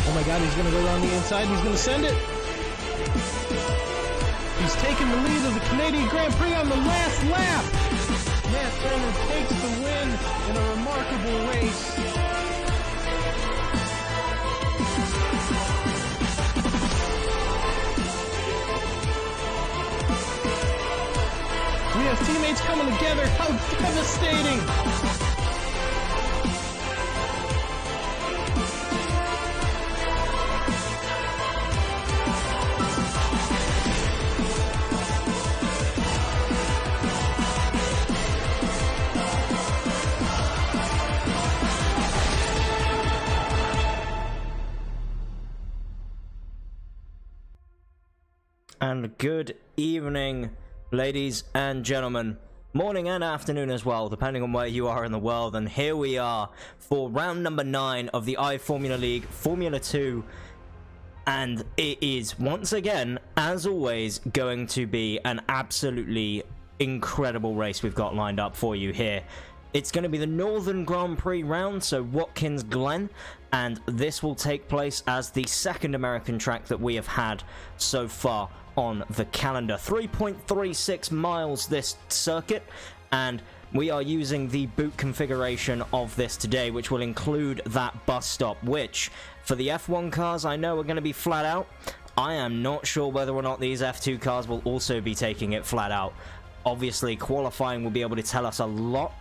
Oh my god, he's going to go around the inside. He's going to send it. He's taking the lead of the Canadian Grand Prix on the last lap. Matt Turner takes the win in a remarkable race. We have teammates coming together. How devastating! And good evening, ladies and gentlemen. Morning and afternoon as well, depending on where you are in the world. And here we are for round number 9 of the iFormula League Formula 2. And it is, once again, as always, going to be an absolutely incredible race we've got lined up for you here. It's going to be the Northern Grand Prix round, so Watkins Glen, and this will take place as the second American track that we have had so far on the calendar. 3.36 miles this circuit, and we are using the boot configuration of this today, which will include that bus stop, which for the F1 cars I know are going to be flat out. I am not sure whether or not these F2 cars will also be taking it flat out. Obviously, qualifying will be able to tell us a lot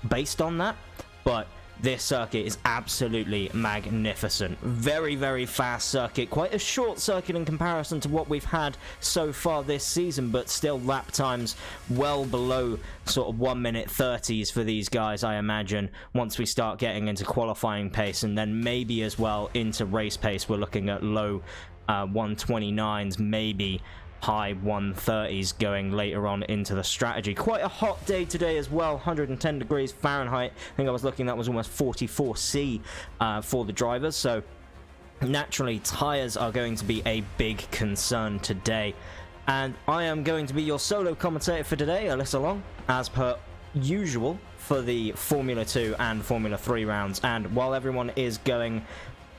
based on that, but this circuit is absolutely magnificent. Very, very fast circuit. Quite a short circuit in comparison to what we've had so far this season, but still lap times well below sort of 1 minute 30s for these guys, I imagine, once we start getting into qualifying pace, and then maybe as well into race pace. We're looking at low 129s, maybe high 130s going later on into the strategy. Quite a hot day today as well, 110 degrees Fahrenheit. I think I was looking, that was almost 44°C for the drivers, so naturally tires are going to be a big concern today. And I am going to be your solo commentator for today, Alyssa Long, as per usual for the Formula 2 and Formula 3 rounds. And while everyone is going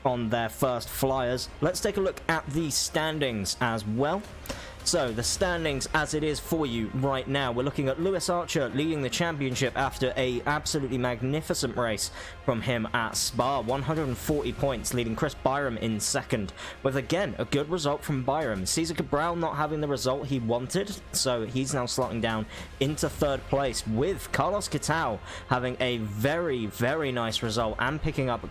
on their first flyers, let's take a look at the standings as well. So, the standings as it is for you right now, we're looking at Lewis Archer leading the championship after a absolutely magnificent race from him at Spa. 140 points, leading Chris Byram in second, with again a good result from Byram. Cesar Cabral not having the result he wanted, so he's now slotting down into third place, with Carlos Quitao having a very, very nice result and picking up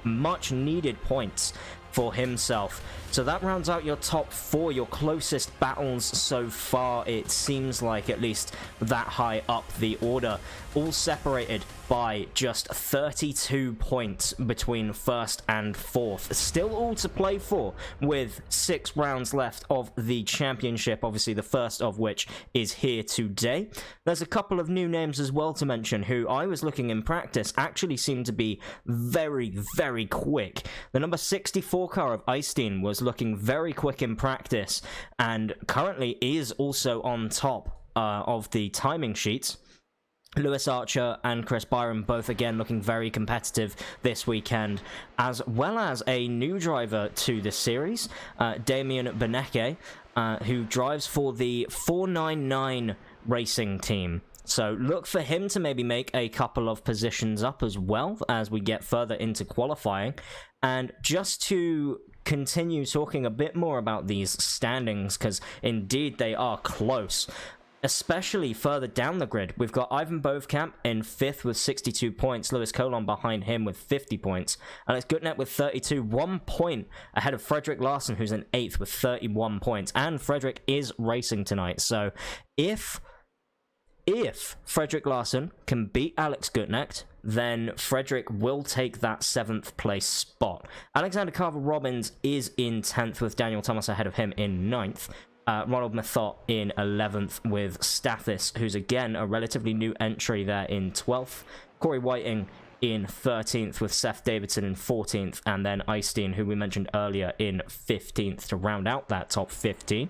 much needed points for himself. So that rounds out your top 4, your closest battles so far, it seems like, at least that high up the order, all separated by just 32 points between first and fourth. Still all to play for, with 6 rounds left of the championship, obviously the first of which is here today. There's a couple of new names as well to mention, who I was looking in practice actually seem to be very, very quick. The number 64 car of Eystein was looking very quick in practice, and currently is also on top of the timing sheets. Lewis Archer and Chris Byram both again looking very competitive this weekend, as well as a new driver to the series, Damien Beneke, who drives for the 499 racing team. So look for him to maybe make a couple of positions up as well as we get further into qualifying. And just to continue talking a bit more about these standings, because indeed they are close, especially further down the grid. We've got Ivan Bovkamp in 5th with 62 points, Lewis Colon behind him with 50 points, Alex Gutnet with 32, 1 point ahead of Frederick Larsen, who's in 8th with 31 points, and Frederick is racing tonight, so if Frederick Larsen can beat Alex Gutnecht, then Frederick will take that 7th place spot. Alexander Carver-Robbins is in 10th with Daniel Thomas ahead of him in 9th. Ronald Mathot in 11th with Stathis, who's again a relatively new entry there in 12th. Corey Whiting in 13th with Seth Davidson in 14th, and then Eystein, who we mentioned earlier, in 15th to round out that top 15.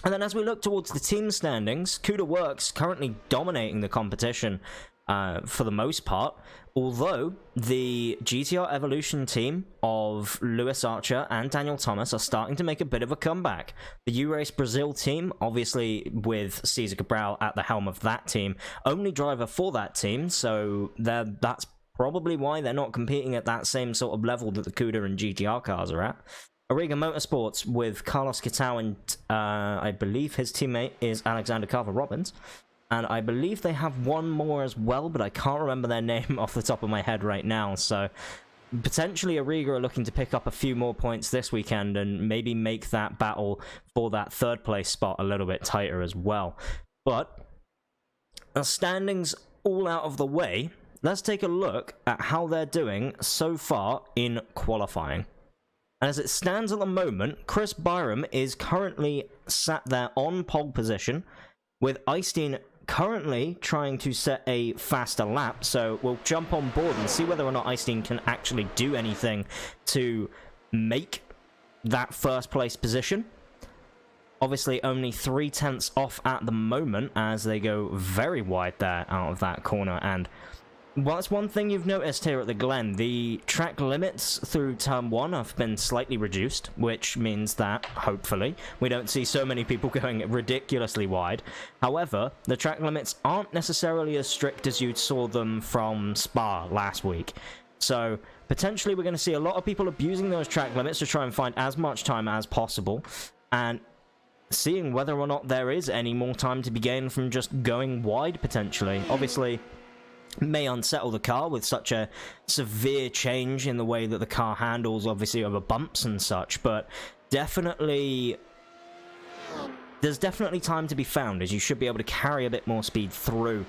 And then as we look towards the team standings, Cuda Works currently dominating the competition for the most part. Although the GTR Evolution team of Lewis Archer and Daniel Thomas are starting to make a bit of a comeback. The U-Race Brazil team, obviously with Cesar Cabral at the helm of that team, only driver for that team, so that's probably why they're not competing at that same sort of level that the CUDA and GTR cars are at. Ariga Motorsports with Carlos Quitao and I believe his teammate is Alexander Carver-Robbins. And I believe they have one more as well, but I can't remember their name off the top of my head right now. So potentially Ariga are looking to pick up a few more points this weekend and maybe make that battle for that third place spot a little bit tighter as well. But the standings all out of the way, let's take a look at how they're doing so far in qualifying. As it stands at the moment, Chris Byram is currently sat there on pole position, with Eystein currently trying to set a faster lap, so we'll jump on board and see whether or not Eystein can actually do anything to make that first place position. Obviously only 3/10 off at the moment as they go very wide there out of that corner, and well, that's one thing you've noticed here at the Glen. The track limits through turn 1 have been slightly reduced, which means that, hopefully, we don't see so many people going ridiculously wide. However, the track limits aren't necessarily as strict as you saw them from Spa last week. So, potentially we're going to see a lot of people abusing those track limits to try and find as much time as possible, and seeing whether or not there is any more time to be gained from just going wide, potentially. Obviously, may unsettle the car with such a severe change in the way that the car handles, obviously over bumps and such, but definitely there's definitely time to be found, as you should be able to carry a bit more speed through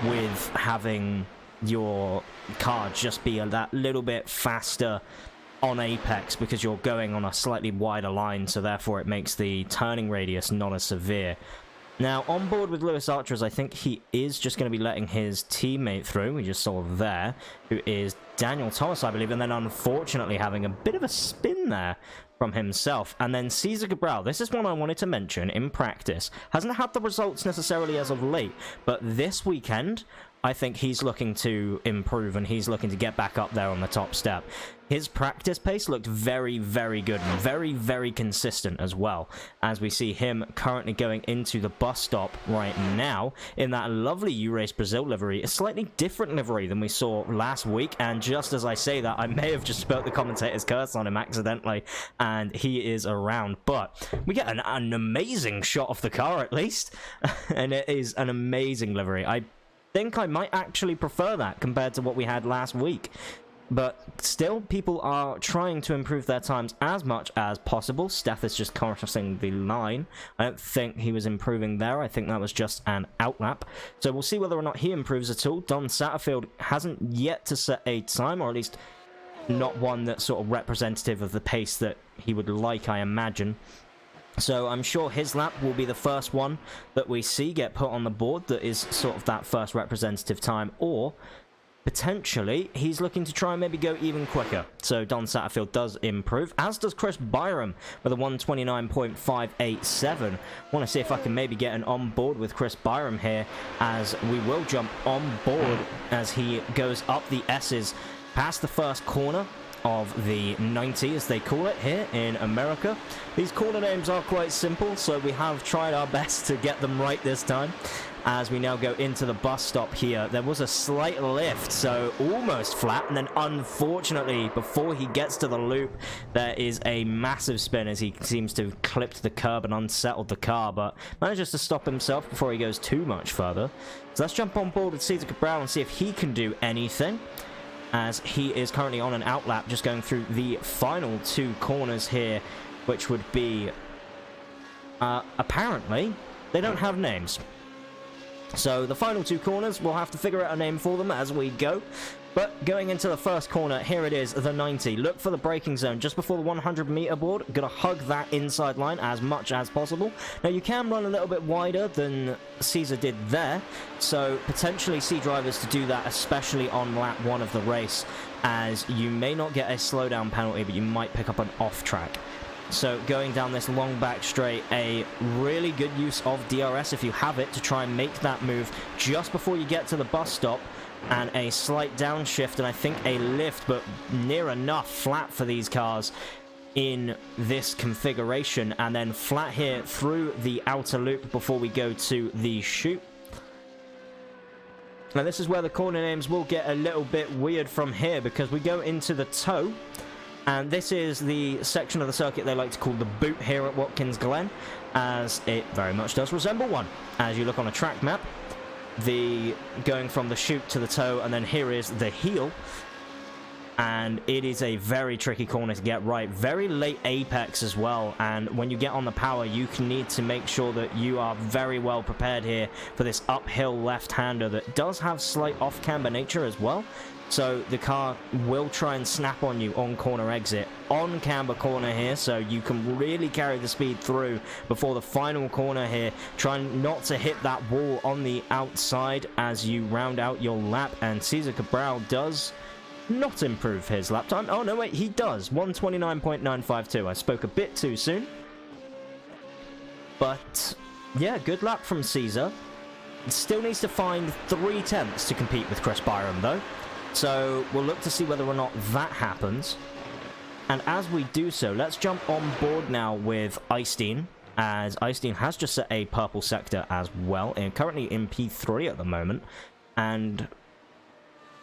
with having your car just be that little bit faster on apex, because you're going on a slightly wider line, so therefore it makes the turning radius not as severe. Now, on board with Lewis Archer, I think he is just going to be letting his teammate through, we just saw there, who is Daniel Thomas, I believe, and then unfortunately having a bit of a spin there from himself. And then Cesar Cabral, this is one I wanted to mention in practice. Hasn't had the results necessarily as of late, but this weekend, I think he's looking to improve and he's looking to get back up there on the top step. His practice pace looked very, very good and very, very consistent as well, as we see him currently going into the bus stop right now in that lovely U-Race Brazil livery, a slightly different livery than we saw last week. And just as I say that, I may have just spelt the commentator's curse on him accidentally, and he is around. But we get an amazing shot of the car at least, and it is an amazing livery. I think I might actually prefer that compared to what we had last week. But still, people are trying to improve their times as much as possible. Steph is just crossing the line. I don't think he was improving there. I think that was just an outlap. So we'll see whether or not he improves at all. Don Satterfield hasn't yet to set a time, or at least not one that's sort of representative of the pace that he would like, I imagine. So I'm sure his lap will be the first one that we see get put on the board that is sort of that first representative time, or potentially he's looking to try and maybe go even quicker. So Don Satterfield does improve, as does Chris Byram with a 129.587. Want to see if I can maybe get an on board with Chris Byram here, as we will jump on board as he goes up the S's past the first corner of the 90, as they call it here in America. These corner names are quite simple, so we have tried our best to get them right this time. As we now go into the bus stop here, there was a slight lift, so almost flat, and then unfortunately, before he gets to the loop, there is a massive spin as he seems to have clipped the curb and unsettled the car, but manages to stop himself before he goes too much further. So let's jump on board with Cesar Cabral and see if he can do anything, as he is currently on an outlap, just going through the final two corners here, which would be, apparently, they don't have names. So the final two corners, we'll have to figure out a name for them as we go. But going into the first corner, here it is, the 90. Look for the braking zone just before the 100-meter board. Gonna hug that inside line as much as possible. Now, you can run a little bit wider than Cesar did there, so potentially see drivers to do that, especially on lap 1 of the race, as you may not get a slowdown penalty, but you might pick up an off-track. So going down this long back straight, a really good use of DRS if you have it to try and make that move just before you get to the bus stop. And a slight downshift and I think a lift, but near enough flat for these cars in this configuration. And then flat here through the outer loop before we go to the chute. Now this is where the corner names will get a little bit weird from here, because we go into the toe. And this is the section of the circuit they like to call the boot here at Watkins Glen, as it very much does resemble one. As you look on a track map, the going from the chute to the toe, and then here is the heel. And it is a very tricky corner to get right. Very late apex as well, and when you get on the power, you need to make sure that you are very well prepared here for this uphill left-hander that does have slight off-camber nature as well. So the car will try and snap on you on corner exit, on camber corner here, so you can really carry the speed through before the final corner here, trying not to hit that wall on the outside as you round out your lap. And Cesar Cabral does not improve his lap time. Oh no, wait, he does. 129.952. I spoke a bit too soon. But yeah, good lap from Cesar. Still needs to find 3/10 to compete with Chris Byram though. So we'll look to see whether or not that happens. And as we do so, let's jump on board now with Eystein, as Eystein has just set a purple sector as well, and currently in P3 at the moment, and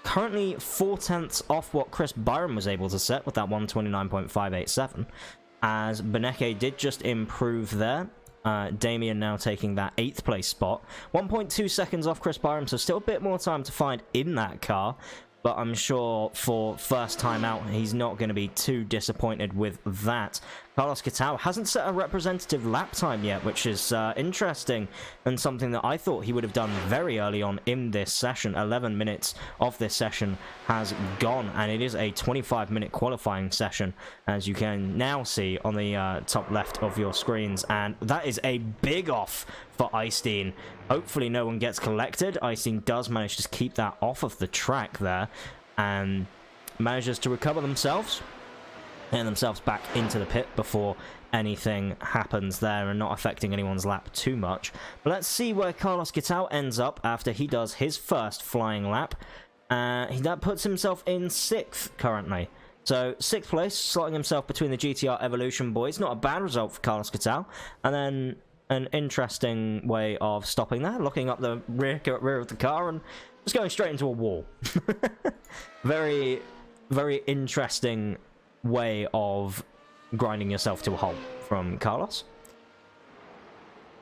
currently 4/10 off what Chris Byram was able to set with that 129.587, as Beneke did just improve there. Damien now taking that 8th place spot, 1.2 seconds off Chris Byram, so still a bit more time to find in that car. But I'm sure for first time out, he's not going to be too disappointed with that. Carlos Quintao hasn't set a representative lap time yet, which is interesting, and something that I thought he would have done very early on in this session. 11 minutes of this session has gone, and it is a 25-minute qualifying session, as you can now see on the top left of your screens. And that is a big off for Eystein. Hopefully no one gets collected. Eystein does manage to keep that off of the track there, and manages to recover themselves and themselves back into the pit before anything happens there, and not affecting anyone's lap too much. But let's see where Carlos Quintao ends up after he does his first flying lap. That puts himself in 6th currently. So 6th place, slotting himself between the GTR Evolution boys. Not a bad result for Carlos Quintao. And then an interesting way of stopping there, looking up the rear of the car and just going straight into a wall. Very, very interesting way of grinding yourself to a halt from Carlos.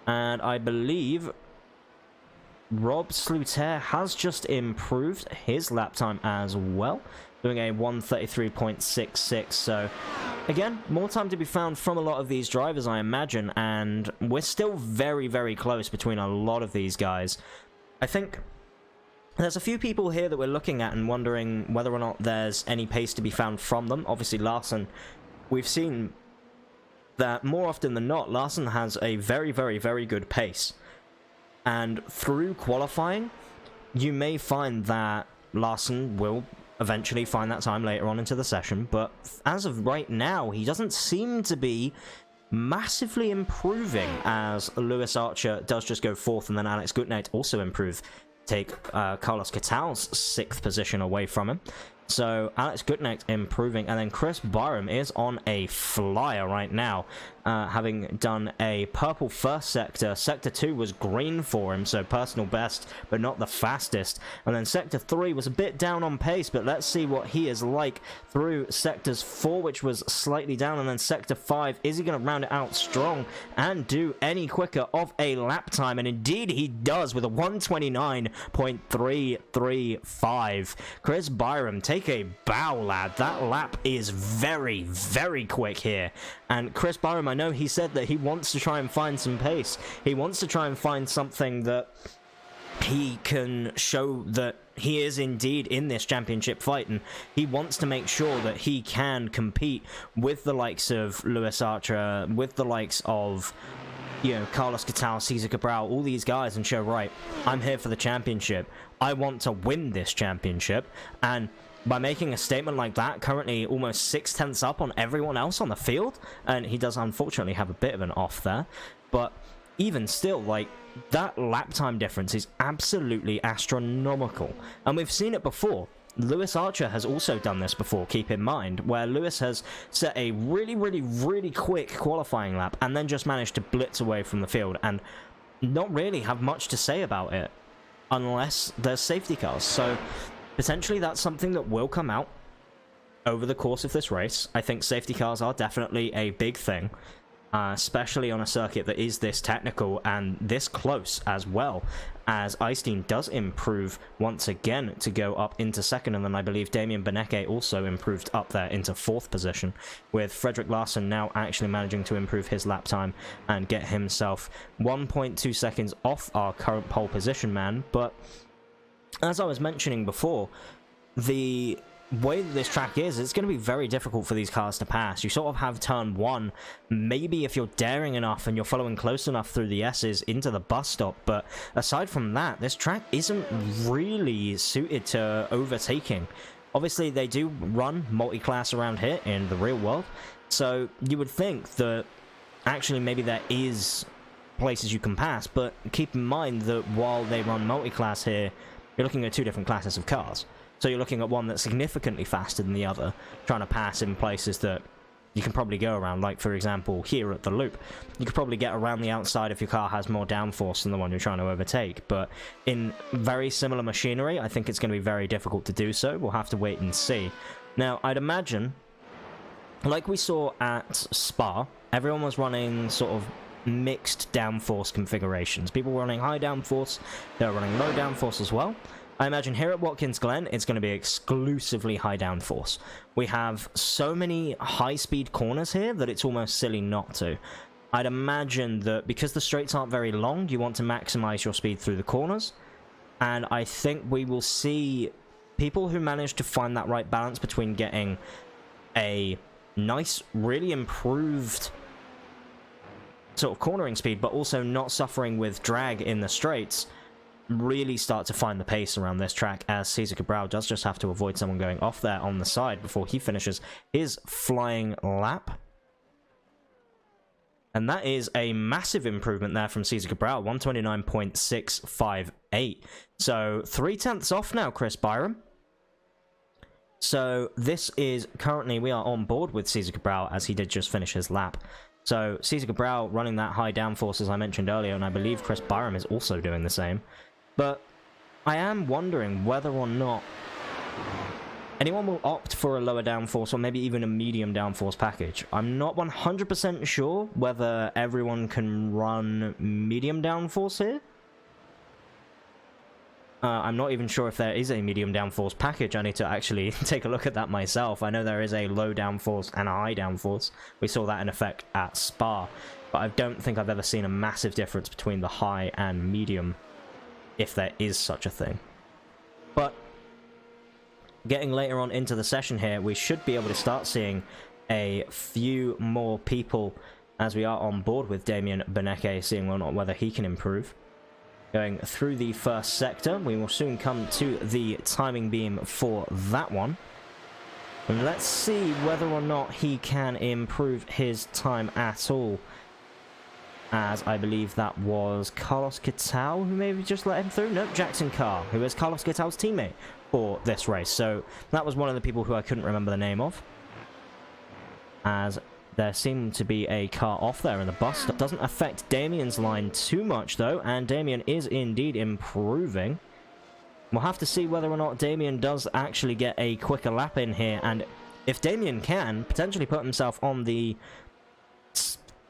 And I believe Rob Sluter has just improved his lap time as well, doing a 1:33.66. So again, more time to be found from a lot of these drivers, I imagine, and we're still very, very close between a lot of these guys. I think there's a few people here that we're looking at and wondering whether or not there's any pace to be found from them. Obviously, Larson, we've seen that more often than not, Larson has a very, very, very good pace. And through qualifying, you may find that Larson will eventually find that time later on into the session. But as of right now, he doesn't seem to be massively improving, as Lewis Archer does just go 4th, and then Alex Gutnecht also improve, take Carlos Quintao's 6th position away from him. So Alex Gutnecht improving, and then Chris Byram is on a flyer right now, having done a purple first sector. Sector 2 was green for him, so personal best, but not the fastest. And then Sector 3 was a bit down on pace, but let's see what he is like through Sectors 4, which was slightly down, and then Sector 5. Is he going to round it out strong and do any quicker of a lap time? And indeed he does, with a 129.335. Chris Byram, take a bow, lad. That lap is very, very quick here. And Chris Byram, I know he said that he wants to try and find some pace. He wants to try and find something that he can show that he is indeed in this championship fight, and he wants to make sure that he can compete with the likes of Lewis Archer, with the likes of, you know, Carlos Quintao, Cesar Cabral, all these guys, and show, right, I'm here for the championship. I want to win this championship, and by making a statement like that, currently almost 6/10 up on everyone else on the field, and he does unfortunately have a bit of an off there, but even still, like, that lap time difference is absolutely astronomical, and we've seen it before. Lewis Archer has also done this before, keep in mind, where Lewis has set a really quick qualifying lap and then just managed to blitz away from the field and not really have much to say about it unless there's safety cars. So potentially that's something that will come out over the course of this race. I think safety cars are definitely a big thing, especially on a circuit that is this technical and this close, as well as Eystein does improve once again to go up into second, and then I believe Damien Beneke also improved up there into 4th position, with Frederick Larsen now actually managing to improve his lap time and get himself 1.2 seconds off our current pole position man. But as I was mentioning before, the way that this track is, it's going to be very difficult for these cars to pass. You sort of have turn 1, maybe if you're daring enough and you're following close enough through the S's into the bus stop, but aside from that, this track isn't really suited to overtaking. Obviously, they do run multi-class around here in the real world, so you would think that actually maybe there is places you can pass, but keep in mind that while they run multi-class here, you're looking at 2 different classes of cars. So you're looking at one that's significantly faster than the other, trying to pass in places that you can probably go around. Like, for example, here at the loop, you could probably get around the outside if your car has more downforce than the one you're trying to overtake. But in very similar machinery, I think it's going to be very difficult to do so. We'll have to wait and see. Now, I'd imagine, like we saw at Spa, everyone was running sort of mixed downforce configurations. People were running high downforce, they were running low downforce as well. I imagine here at Watkins Glen, it's going to be exclusively high downforce. We have so many high-speed corners here that it's almost silly not to. I'd imagine that because the straights aren't very long, you want to maximize your speed through the corners. And I think we will see people who manage to find that right balance between getting a nice, really improved sort of cornering speed, but also not suffering with drag in the straights, really start to find the pace around this track, as Cesar Cabral does just have to avoid someone going off there on the side before he finishes his flying lap. And that is a massive improvement there from Cesar Cabral, 129.658. So 3/10 off now, Chris Byram. So this is currently, we are on board with Cesar Cabral as he did just finish his lap. So Cesar Cabral running that high downforce as I mentioned earlier, and I believe Chris Byram is also doing the same. But I am wondering whether or not anyone will opt for a lower downforce or maybe even a medium downforce package. I'm not 100% sure whether everyone can run medium downforce here. I'm not even sure if there is a medium downforce package. I need to actually take a look at that myself. I know there is a low downforce and a high downforce. We saw that in effect at Spa. But I don't think I've ever seen a massive difference between the high and medium, if there is such a thing. But getting later on into the session here, we should be able to start seeing a few more people as we are on board with Damien Beneke, seeing whether he can improve. Going through the first sector, we will soon come to the timing beam for that one. And let's see whether or not he can improve his time at all, as I believe that was Carlos Quetal who maybe just let him through. Nope, Jackson Carr, who is Carlos Quetal's teammate for this race. So that was one of the people who I couldn't remember the name of, as there seemed to be a car off there in the bus. That doesn't affect Damien's line too much though, and Damien is indeed improving. We'll have to see whether or not Damien does actually get a quicker lap in here, and if Damien can potentially put himself on the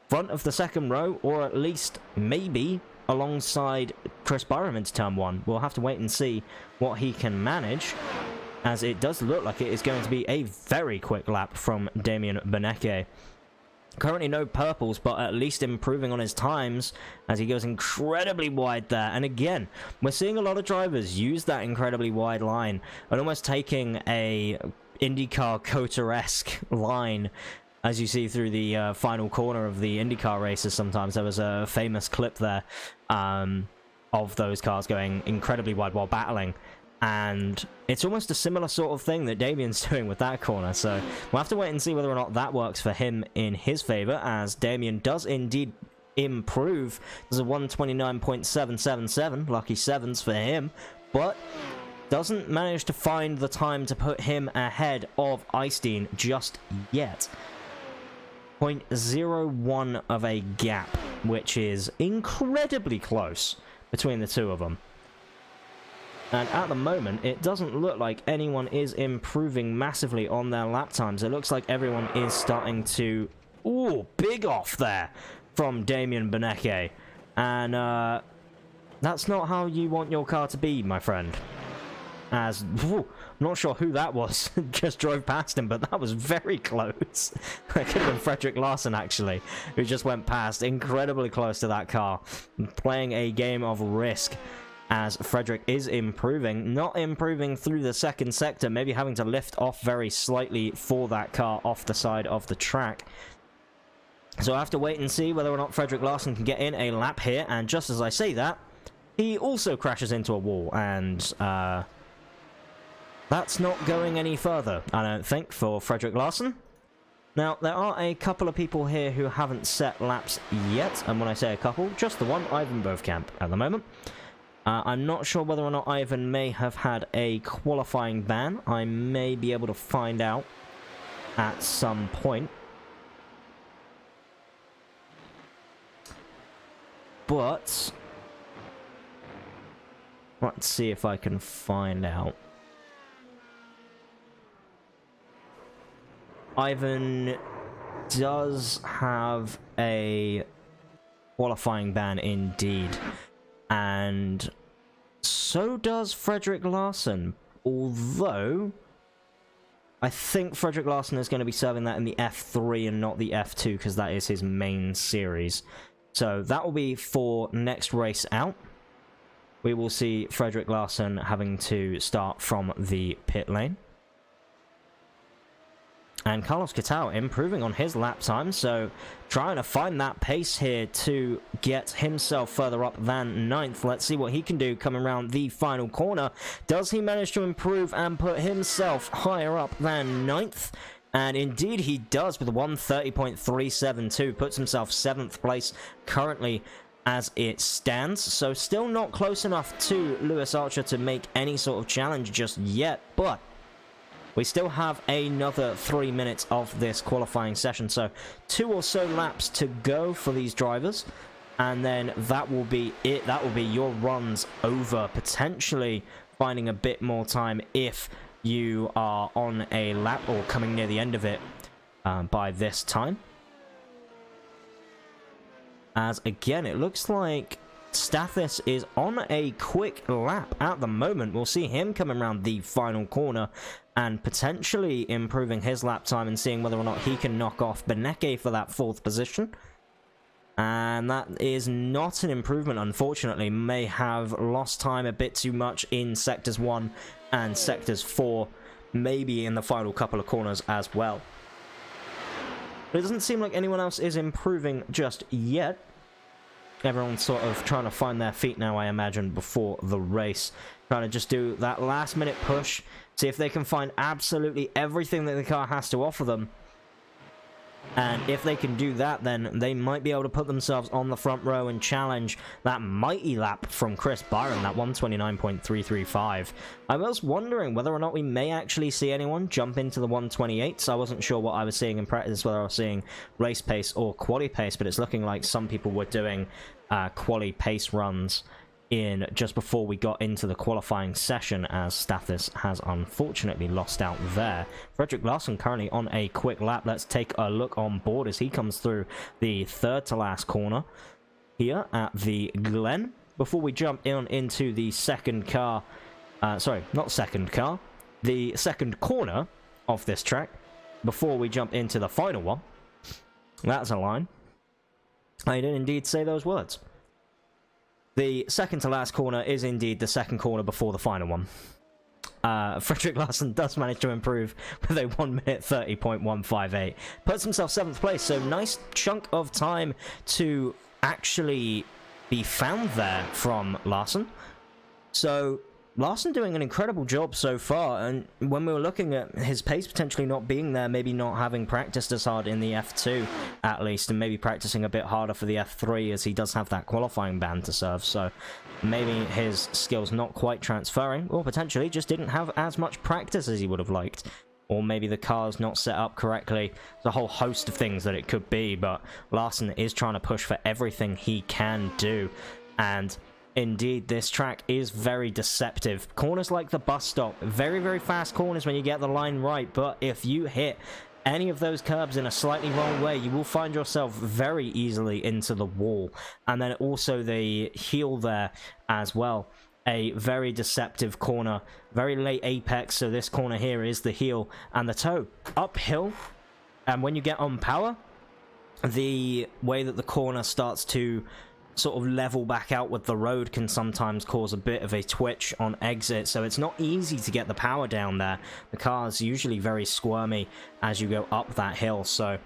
front of the second row, or at least maybe alongside Chris Byram into turn 1. We'll have to wait and see what he can manage, as it does look like it is going to be a very quick lap from Damien Beneke. Currently no purples, but at least improving on his times as he goes incredibly wide there. And again, we're seeing a lot of drivers use that incredibly wide line and almost taking a IndyCar COTA-esque line, as you see through the final corner of the IndyCar races. Sometimes there was a famous clip there of those cars going incredibly wide while battling. And it's almost a similar sort of thing that Damien's doing with that corner, so we'll have to wait and see whether or not that works for him in his favor, as Damien does indeed improve. There's a 129.777, lucky sevens for him, but doesn't manage to find the time to put him ahead of Eystein just yet. 0.01 of a gap, which is incredibly close between the two of them. And at the moment, it doesn't look like anyone is improving massively on their lap times. It looks like everyone is starting to... Ooh, big off there from Damien Beneke. And that's not how you want your car to be, my friend. As... I'm not sure who that was. Just drove past him, but that was very close. That could have been Frederick Larsen, actually, who just went past incredibly close to that car. Playing a game of Risk. As Frederick is improving, not improving through the second sector, maybe having to lift off very slightly for that car off the side of the track. So I have to wait and see whether or not Frederick Larsen can get in a lap here, and just as I say that, he also crashes into a wall, and that's not going any further, I don't think, for Frederick Larsen. Now, there are a couple of people here who haven't set laps yet, and when I say a couple, just the one, Ivan Bovkamp at the moment. I'm not sure whether or not Ivan may have had a qualifying ban. I may be able to find out at some point. But let's see if I can find out. Ivan does have a qualifying ban indeed. And so does Frederick Larsen, although I think Frederick Larsen is going to be serving that in the F3 and not the F2, because that is his main series. So that will be for next race out. We will see Frederick Larsen having to start from the pit lane. And Carlos Quintao improving on his lap time, so trying to find that pace here to get himself further up than 9th. Let's see what he can do coming around the final corner. Does he manage to improve and put himself higher up than 9th? And indeed he does with a 130.372. Puts himself 7th place currently as it stands. So still not close enough to Lewis Archer to make any sort of challenge just yet, but we still have another 3 minutes of this qualifying session, so 2 or so laps to go for these drivers, and then that will be it. That will be your runs over, potentially finding a bit more time if you are on a lap or coming near the end of it by this time. As again, it looks like Stathis is on a quick lap at the moment. We'll see him coming around the final corner and potentially improving his lap time and seeing whether or not he can knock off Beneke for that 4th position. And that is not an improvement, unfortunately. May have lost time a bit too much in Sectors 1 and Sectors 4, maybe in the final couple of corners as well. But it doesn't seem like anyone else is improving just yet. Everyone's sort of trying to find their feet now, I imagine, before the race. Trying to just do that last minute push, see if they can find absolutely everything that the car has to offer them. And if they can do that, then they might be able to put themselves on the front row and challenge that mighty lap from Chris Byron, that 129.335. I was wondering whether or not we may actually see anyone jump into the 128s. I wasn't sure what I was seeing in practice, whether I was seeing race pace or quali pace, but it's looking like some people were doing quali pace runs in just before we got into the qualifying session, as Stathis has unfortunately lost out there. Frederick Larsen currently on a quick lap. Let's take a look on board as he comes through the 3rd to last corner here at the Glen. Before we jump into the second car, sorry, not second car, the second corner of this track, before we jump into the final one. That's a line. I did indeed say those words. The second to last corner is indeed the second corner before the final one. Frederick Larsen does manage to improve with a 1 minute 30.158. Puts himself 7th place, so nice chunk of time to actually be found there from Larsen. So Larson doing an incredible job so far, and when we were looking at his pace potentially not being there, maybe not having practiced as hard in the F2 at least, and maybe practicing a bit harder for the F3 as he does have that qualifying ban to serve, so maybe his skills not quite transferring, or potentially just didn't have as much practice as he would have liked. Or maybe the car's not set up correctly. There's a whole host of things that it could be, but Larson is trying to push for everything he can do, and indeed, this track is very deceptive. Corners like the bus stop, very, very fast corners when you get the line right, but if you hit any of those curbs in a slightly wrong way, you will find yourself very easily into the wall. And then also the heel there as well. A very deceptive corner, very late apex, so this corner here is the heel and the toe. Uphill, and when you get on power, the way that the corner starts to sort of level back out with the road can sometimes cause a bit of a twitch on exit, so it's not easy to get the power down there. The car's usually very squirmy as you go up that hill, so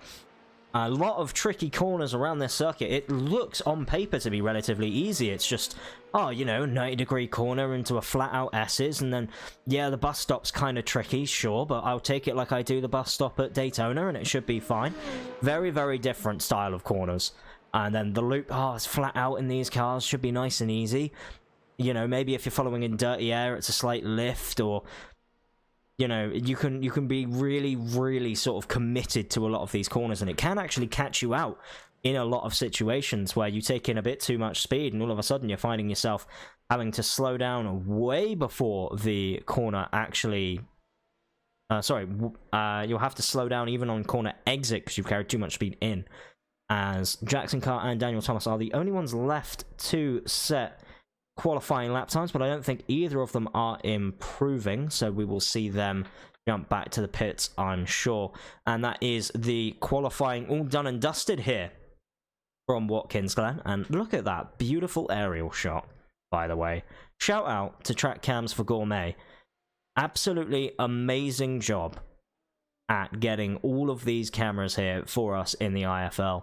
a lot of tricky corners around this circuit. It looks on paper to be relatively easy. It's just, oh, you know, 90-degree corner into a flat-out S's, and then, yeah, the bus stop's kind of tricky, sure, but I'll take it like I do the bus stop at Daytona, and it should be fine. Very, very different style of corners. And then the loop, oh, it's flat out in these cars, should be nice and easy. You know, maybe if you're following in dirty air, it's a slight lift, or, you know, you can be really, really sort of committed to a lot of these corners, and it can actually catch you out in a lot of situations where you take in a bit too much speed, and all of a sudden you're finding yourself having to slow down way before the corner actually... you'll have to slow down even on corner exit because you've carried too much speed in. As Jackson Carr and Daniel Thomas are the only ones left to set qualifying lap times, but I don't think either of them are improving, so we will see them jump back to the pits, I'm sure. And that is the qualifying all done and dusted here from Watkins Glen, and look at that beautiful aerial shot, by the way. Shout out to Track Cams for Gourmet. Absolutely amazing job at getting all of these cameras here for us in the IFL.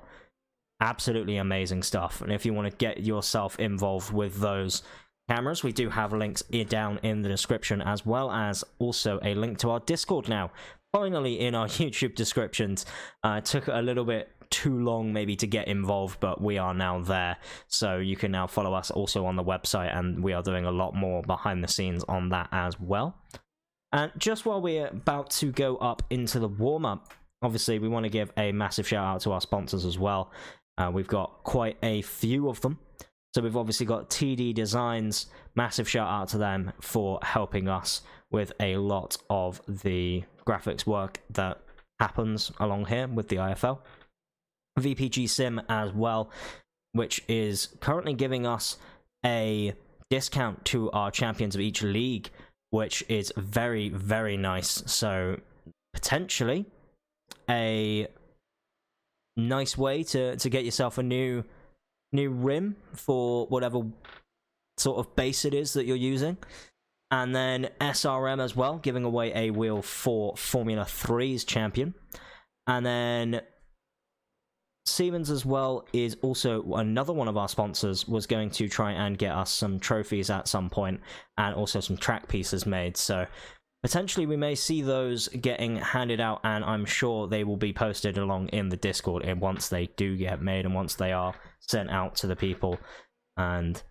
Absolutely amazing stuff, and if you want to get yourself involved with those cameras, we do have links down in the description, as well as also a link to our Discord now, finally in our YouTube descriptions. It took a little bit too long maybe to get involved, but we are now there, so you can now follow us also on the website, and we are doing a lot more behind the scenes on that as well. And just while we're about to go up into the warm-up, obviously we want to give a massive shout out to our sponsors as well. We've got quite a few of them. So we've obviously got TD Designs, massive shout out to them for helping us with a lot of the graphics work that happens along here with the IFL. VPG Sim as well, which is currently giving us a discount to our champions of each league, which is very, very nice. So potentially a nice way to get yourself a new rim for whatever sort of base it is that you're using. And then SRM as well, giving away a wheel for Formula 3's champion. And then Siemens as well is also another one of our sponsors, was going to try and get us some trophies at some point, and also some track pieces made. So potentially we may see those getting handed out, and I'm sure they will be posted along in the Discord once they do get made and once they are sent out to the people. And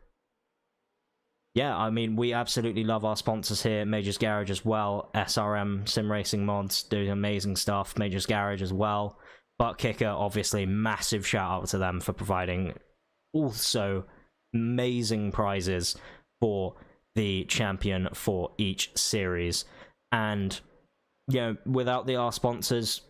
yeah, I mean, we absolutely love our sponsors here. Major's Garage as well, SRM Sim Racing Mods doing amazing stuff, Major's Garage as well. Butt Kicker, obviously, massive shout out to them for providing also amazing prizes for the champion for each series. And, you know, without our sponsors,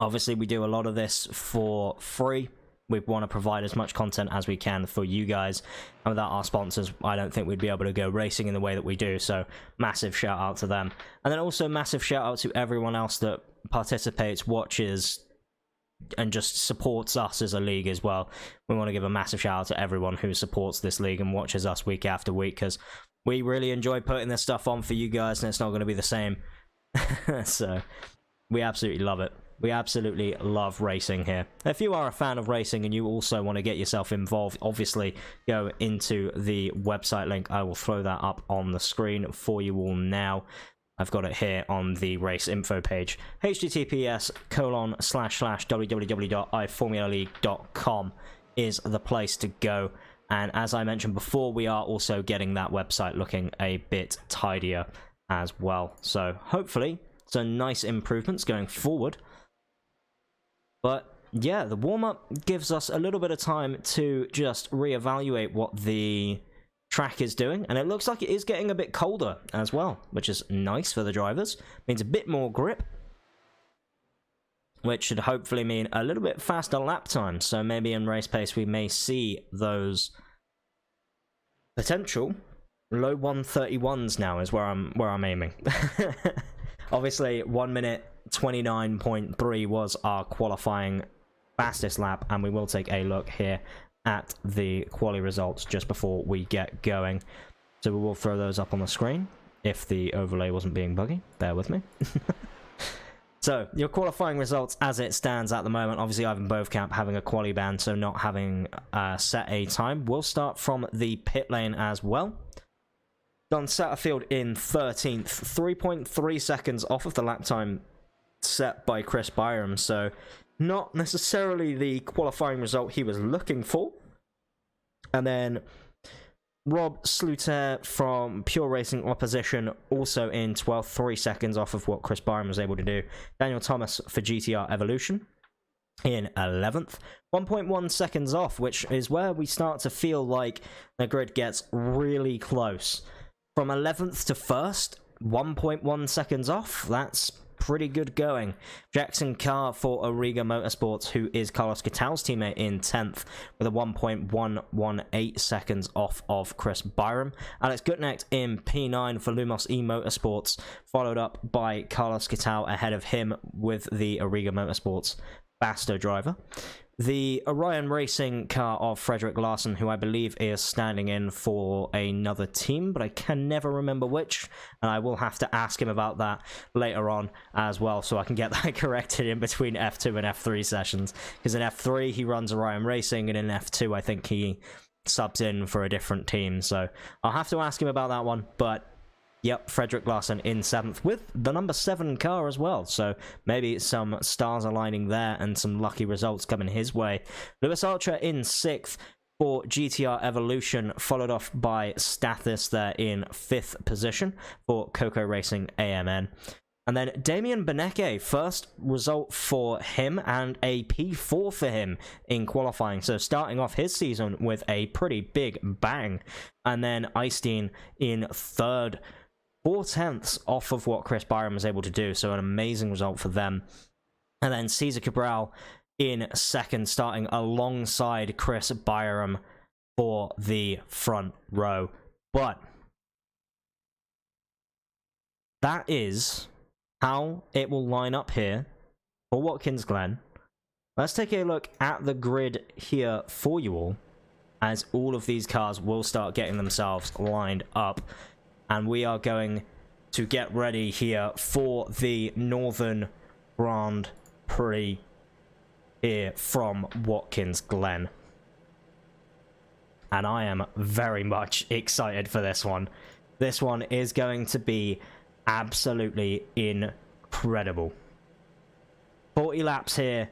obviously we do a lot of this for free. We want to provide as much content as we can for you guys, and without our sponsors, I don't think we'd be able to go racing in the way that we do. So massive shout out to them, and then also massive shout out to everyone else that participates, watches, and just supports us as a league as well. We want to give a massive shout out to everyone who supports this league and watches us week after week, because we really enjoy putting this stuff on for you guys, and it's not going to be the same. So we absolutely love it. We absolutely love racing here. If you are a fan of racing and you also want to get yourself involved, obviously go into the website link. I will throw that up on the screen for you all now. I've got it here on the race info page. https://www.iformulaleague.com is the place to go. And as I mentioned before, we are also getting that website looking a bit tidier as well. So hopefully some nice improvements going forward. But yeah, the warm-up gives us a little bit of time to just reevaluate what the track is doing, and it looks like it is getting a bit colder as well, which is nice for the drivers. Means a bit more grip, which should hopefully mean a little bit faster lap time. So maybe in race pace we may see those potential low 131s now is where I'm aiming. Obviously 1 minute 29.3 was our qualifying fastest lap, and we will take a look here at the quali results just before we get going. So we will throw those up on the screen if the overlay wasn't being buggy. Bear with me. So your qualifying results as it stands at the moment, obviously Ivan Bovkamp having a quali ban, so not having set a time. We'll start from the pit lane as well. Don Satterfield in 13th, 3.3 seconds off of the lap time set by Chris Byram, so not necessarily the qualifying result he was looking for. And then Rob Sluter from Pure Racing Opposition also in 12th, 3 seconds off of what Chris Byram was able to do. Daniel Thomas for GTR Evolution in 11th, 1.1 seconds off, which is where we start to feel like the grid gets really close. From 11th to 1st, 1.1 seconds off. That's pretty good going. Jackson Carr for Origa Motorsports, who is Carlos Catal's teammate, in 10th with a 1.118 seconds off of Chris Byram. Alex Gutnecht in P9 for Lumos E Motorsports, followed up by Carlos Catal ahead of him with the Origa Motorsports Basto driver. The Orion Racing car of Frederick Larson, who I believe is standing in for another team, but I can never remember which, and I will have to ask him about that later on as well, so I can get that corrected in between F2 and F3 sessions, because in F3 he runs Orion Racing, and in F2 I think he subs in for a different team, so I'll have to ask him about that one. But yep, Frederick Larson in 7th with the number 7 car as well. So maybe some stars aligning there and some lucky results coming his way. Lewis Archer in 6th for GTR Evolution, followed off by Stathis there in 5th position for Coco Racing AMN. And then Damien Beneke, first result for him and a P4 for him in qualifying. So starting off his season with a pretty big bang. And then Eystein in 3rd. 4/10 off of what Chris Byram was able to do, so an amazing result for them. And then Cesar Cabral in 2nd, starting alongside Chris Byram for the front row. But that is how it will line up here for Watkins Glen. Let's take a look at the grid here for you all, as all of these cars will start getting themselves lined up. And we are going to get ready here for the Northern Grand Prix here from Watkins Glen. And I am very much excited for this one. This one is going to be absolutely incredible. 40 laps here.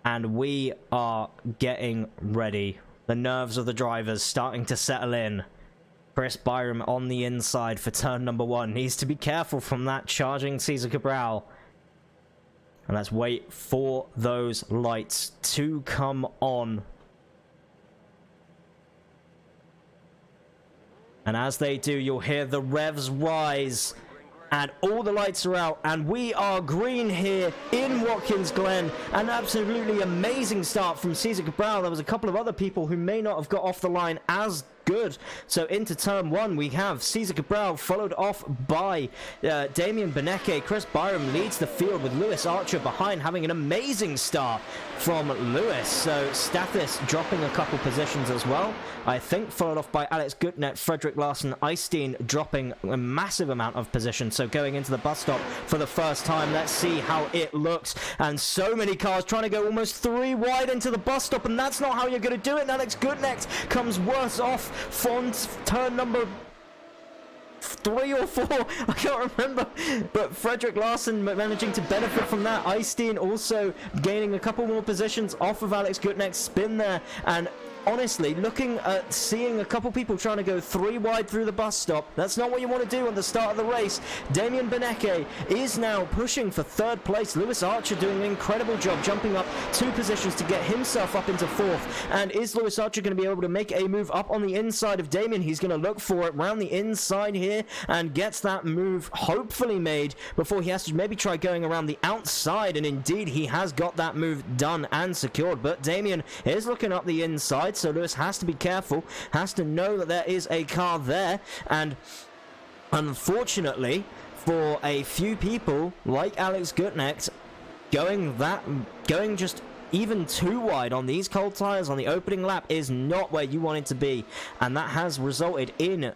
And we are getting ready. The nerves of the drivers starting to settle in. Chris Byram on the inside for turn number 1. Needs to be careful from that charging Cesar Cabral. And let's wait for those lights to come on. And as they do, you'll hear the revs rise. And all the lights are out. And we are green here in Watkins Glen. An absolutely amazing start from Cesar Cabral. There was a couple of other people who may not have got off the line as good. So into turn 1, we have Cesar Cabral followed off by Damien Beneke. Chris Byram leads the field with Lewis Archer behind, having an amazing start from Lewis. So Stathis dropping a couple positions as well, I think, followed off by Alex Gutnet, Frederick Larsen, Eystein dropping a massive amount of position. So going into the bus stop for the first time, let's see how it looks. And so many cars trying to go almost 3 wide into the bus stop, and that's not how you're going to do it. And Alex Gutnet comes worse off from turn number 3 or 4, I can't remember, but Frederick Larsen managing to benefit from that. Eystein also gaining a couple more positions off of Alex Gutnek's spin there, and honestly, looking at seeing a couple people trying to go 3 wide through the bus stop, that's not what you want to do at the start of the race. Damien Beneke is now pushing for 3rd place. Lewis Archer doing an incredible job, jumping up 2 positions to get himself up into 4th. And is Lewis Archer going to be able to make a move up on the inside of Damien? He's going to look for it round the inside here and gets that move hopefully made before he has to maybe try going around the outside. And indeed, he has got that move done and secured. But Damien is looking up the inside, so Lewis has to be careful, has to know that there is a car there. And unfortunately for a few people like Alex Gutnecht, going just even 2 wide on these cold tires on the opening lap is not where you want it to be, and that has resulted in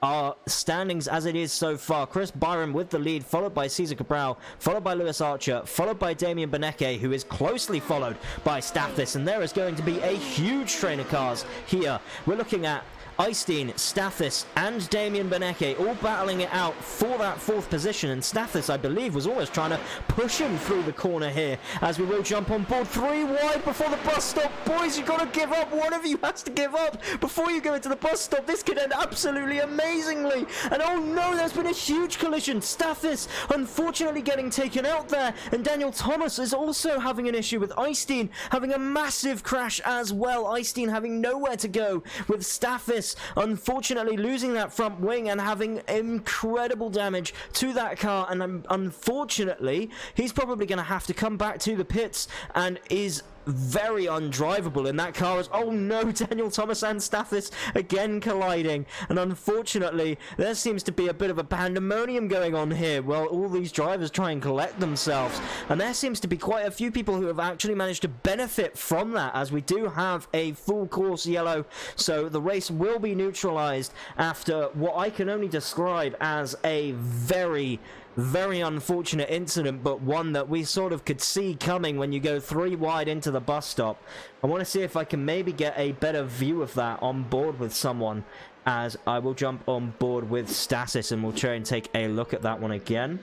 our standings as it is so far. Chris Byram with the lead, followed by Cesar Cabral, followed by Lewis Archer, followed by Damien Beneke, who is closely followed by Stathis. And there is going to be a huge train of cars here. We're looking at Eystein, Stathis, and Damien Beneke all battling it out for that 4th position, and Stathis, I believe, was almost trying to push him through the corner here, as we will jump on board 3 wide before the bus stop. Boys, you've got to give up. One of you has to give up before you go into the bus stop. This could end absolutely amazingly. And oh no, there's been a huge collision. Stathis unfortunately getting taken out there, and Daniel Thomas is also having an issue with Eystein having a massive crash as well. Eystein having nowhere to go, with Stathis unfortunately losing that front wing and having incredible damage to that car. And unfortunately, he's probably going to have to come back to the pits and is very undrivable in that car. As oh no, Daniel Thomas and Stathis again colliding, and unfortunately there seems to be a bit of a pandemonium going on here while all these drivers try and collect themselves, and there seems to be quite a few people who have actually managed to benefit from that, as we do have a full course yellow, so the race will be neutralized after what I can only describe as a very unfortunate incident, but one that we sort of could see coming when you go 3 wide into the bus stop. I want to see if I can maybe get a better view of that on board with someone, as I will jump on board with Stathis and we'll try and take a look at that one again.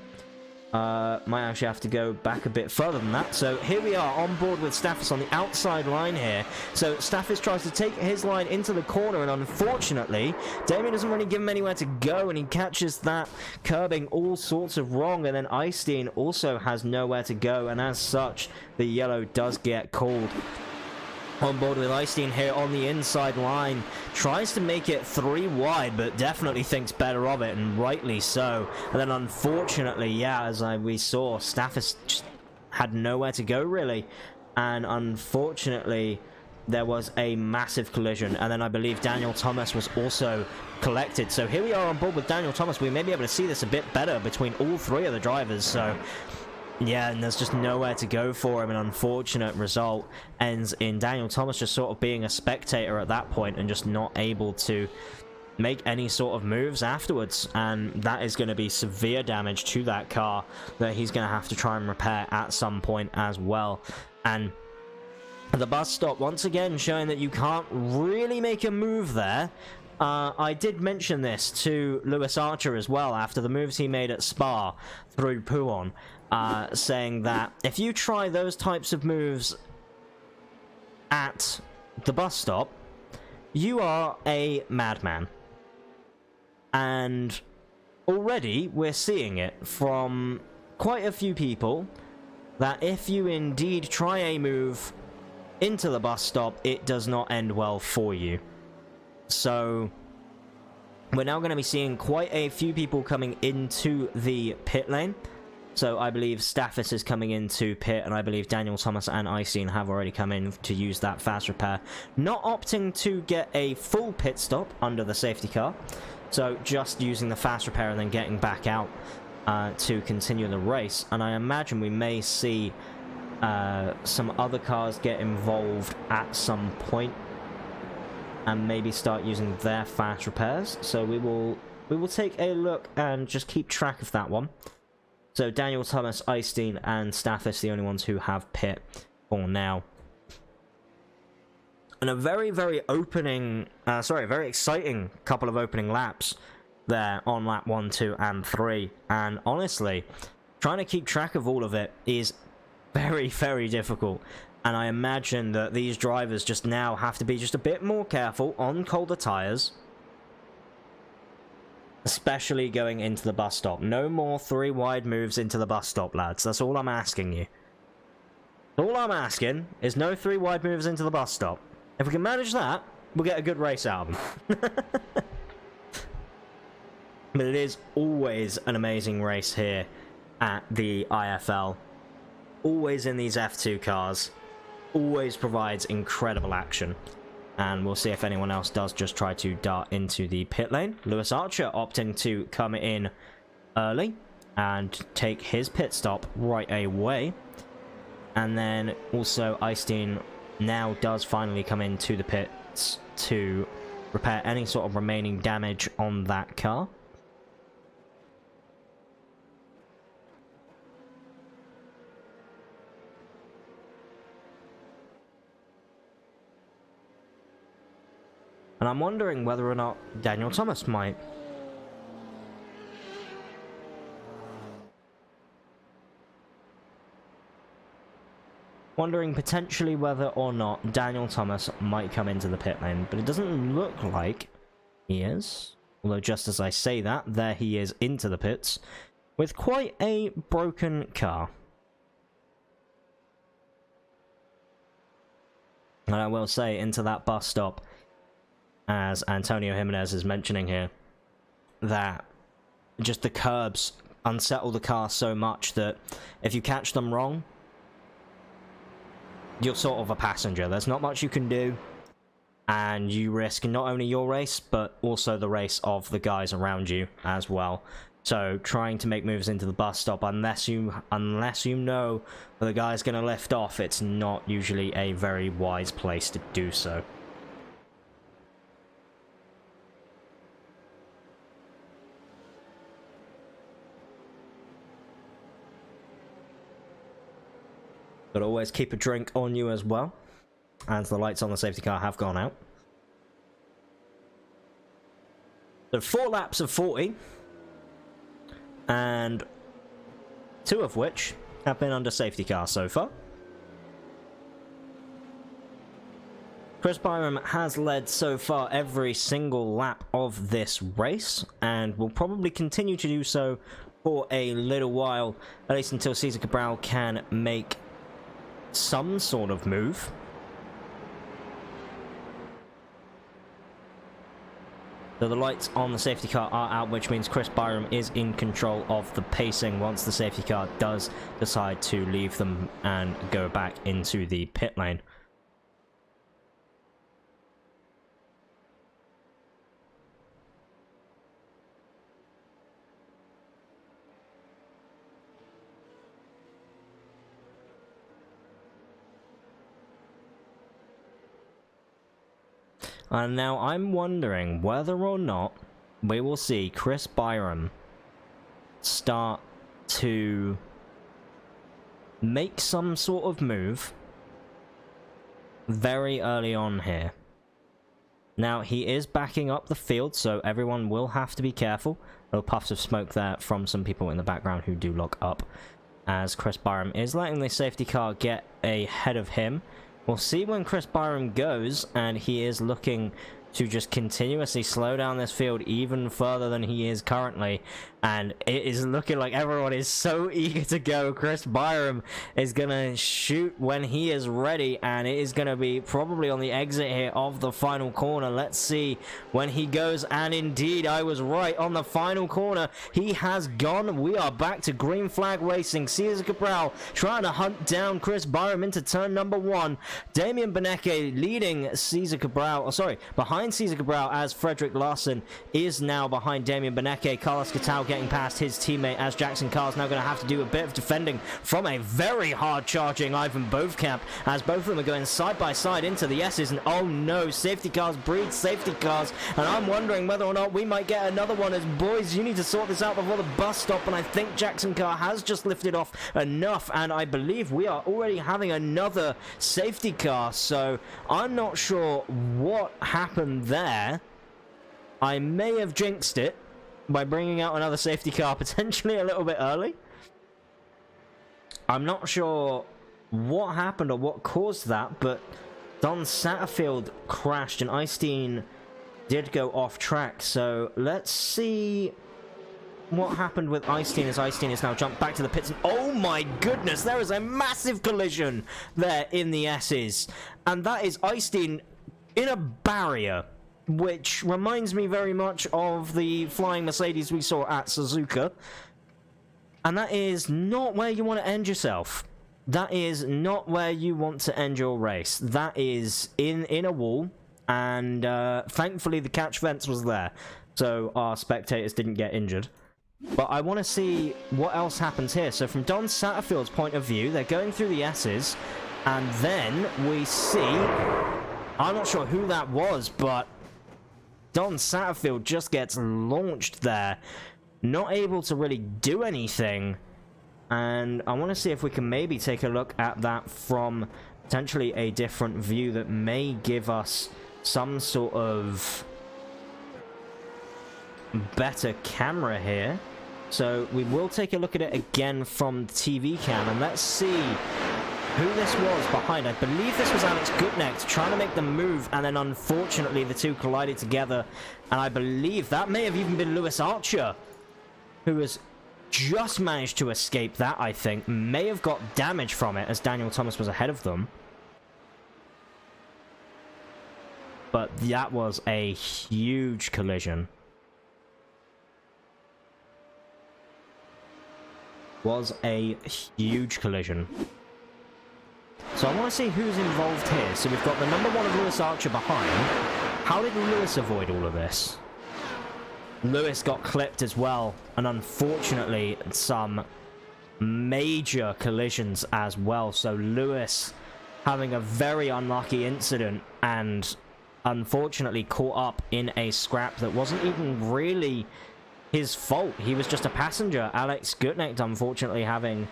Might actually have to go back a bit further than that. So here we are on board with Stathis on the outside line here. So Stathis tries to take his line into the corner, and unfortunately Damien doesn't really give him anywhere to go, and he catches that curbing all sorts of wrong. And then Eystein also has nowhere to go, and as such the yellow does get called. On board with Eystein here on the inside line, tries to make it 3 wide, but definitely thinks better of it, and rightly so. And then unfortunately, yeah, as we saw, Stathis just had nowhere to go really, and unfortunately there was a massive collision, and then I believe Daniel Thomas was also collected. So here we are on board with Daniel Thomas. We may be able to see this a bit better between all 3 of the drivers. So yeah, and there's just nowhere to go for him. An unfortunate result ends in Daniel Thomas just sort of being a spectator at that point and just not able to make any sort of moves afterwards, and that is going to be severe damage to that car that he's going to have to try and repair at some point as well. And the bus stop once again showing that you can't really make a move there. I did mention this to Lewis Archer as well after the moves he made at Spa through Pouon, saying that if you try those types of moves at the bus stop, you are a madman. And already we're seeing it from quite a few people, that if you indeed try a move into the bus stop, it does not end well for you. So we're now going to be seeing quite a few people coming into the pit lane, So I believe Staffis is coming into pit, and I believe Daniel Thomas and Icene have already come in to use that fast repair. Not opting to get a full pit stop under the safety car, so just using the fast repair and then getting back out to continue the race. And I imagine we may see some other cars get involved at some point and maybe start using their fast repairs. So we will take a look and just keep track of that one. So Daniel Thomas, Icene, and Staffis, the only ones who have pit for now. And a very exciting couple of opening laps there on lap 1, 2, and 3. And honestly, trying to keep track of all of it is very, very difficult. And I imagine that these drivers just now have to be just a bit more careful on colder tyres. Especially going into the bus stop. No more 3 wide moves into the bus stop, lads. That's all I'm asking you. All I'm asking is no 3 wide moves into the bus stop. If we can manage that, we'll get a good race out of them. But it is always an amazing race here at the IFL. Always in these F2 cars. Always provides incredible action. And we'll see if anyone else does just try to dart into the pit lane. Lewis Archer opting to come in early and take his pit stop right away. And then also Icene now does finally come into the pits to repair any sort of remaining damage on that car. And I'm wondering whether or not Daniel Thomas might. Wondering potentially whether or not Daniel Thomas might come into the pit lane. But it doesn't look like he is. Although just as I say that, there he is into the pits. With quite a broken car. And I will say, into that bus stop, as Antonio Jimenez is mentioning here, that just the curbs unsettle the car so much that if you catch them wrong, you're sort of a passenger. There's not much you can do, and you risk not only your race, but also the race of the guys around you as well. So trying to make moves into the bus stop, unless you know that the guy's going to lift off, it's not usually a very wise place to do so. But always keep a drink on you as well, as the lights on the safety car have gone out. So 4 laps of 40, and 2 of which have been under safety car so far. Chris Byram has led so far every single lap of this race, and will probably continue to do so for a little while, at least until Cesar Cabral can make some sort of move. So the lights on the safety car are out, which means Chris Byram is in control of the pacing once the safety car does decide to leave them and go back into the pit lane. And now I'm wondering whether or not we will see Chris Byram start to make some sort of move very early on here. Now, he is backing up the field, so everyone will have to be careful. Little puffs of smoke there from some people in the background who do lock up, as Chris Byram is letting the safety car get ahead of him. We'll see when Chris Byram goes, and he is looking to just continuously slow down this field even further than he is currently, And it is looking like everyone is so eager to go. Chris Byram is going to shoot when he is ready, and it is going to be probably on the exit here of the final corner. Let's see when he goes, and indeed, I was right. On the final corner, he has gone. We are back to green flag racing. Cesar Cabral trying to hunt down Chris Byram into turn number 1. Damian Beneke leading Cesar Cabral, behind Cesar Cabral, as Frederick Larson is now behind Damian Beneke. Carlos Catal getting past his teammate, as Jackson Carr's now going to have to do a bit of defending from a very hard charging Ivan Bovkamp, as both of them are going side by side into the S's, and oh no, safety cars breed safety cars, and I'm wondering whether or not we might get another one, as boys, you need to sort this out before the bus stop. And I think Jackson Carr has just lifted off enough, and I believe we are already having another safety car, so I'm not sure what happened there. I may have jinxed it by bringing out another safety car potentially a little bit early. I'm not sure what happened or what caused that, but Don Satterfield crashed and Eystein did go off track. So let's see what happened with Eystein, as Eystein has now jumped back to the pits. And oh my goodness, there is a massive collision there in the S's, and that is Eystein in a barrier, which reminds me very much of the flying Mercedes we saw at Suzuka. And that is not where you want to end yourself. That is not where you want to end your race. That is in a wall, and thankfully the catch fence was there, so our spectators didn't get injured. But I want to see what else happens here. So from Don Satterfield's point of view, they're going through the S's, and then we see, I'm not sure who that was, but Don Satterfield just gets launched there, not able to really do anything. And I want to see if we can maybe take a look at that from potentially a different view that may give us some sort of better camera here. So we will take a look at it again from TV cam, and let's see who this was behind. I believe this was Alex Gutnecht trying to make the move, and then unfortunately the two collided together, and I believe that may have even been Lewis Archer, who has just managed to escape that. I think may have got damage from it, as Daniel Thomas was ahead of them. But that was a huge collision. Was a huge collision. So I want to see who's involved here. So we've got the number 1 of Lewis Archer behind. How did Lewis avoid all of this? Lewis got clipped as well, and unfortunately some major collisions as well. So Lewis having a very unlucky incident, and unfortunately caught up in a scrap that wasn't even really his fault. He was just a passenger. Alex Gutnecht unfortunately having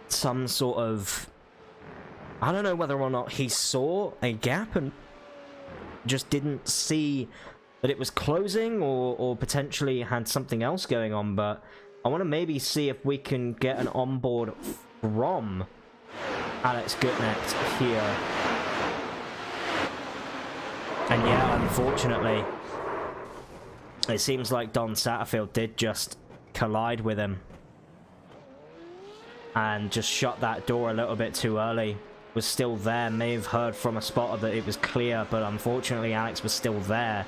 some sort of, I don't know whether or not he saw a gap and just didn't see that it was closing, or potentially had something else going on. But I want to maybe see if we can get an onboard from Alex Gutnecht here. And yeah, unfortunately, it seems like Don Satterfield did just collide with him and just shut that door a little bit too early. Was still there, may have heard from a spotter that it was clear, but unfortunately Alex was still there,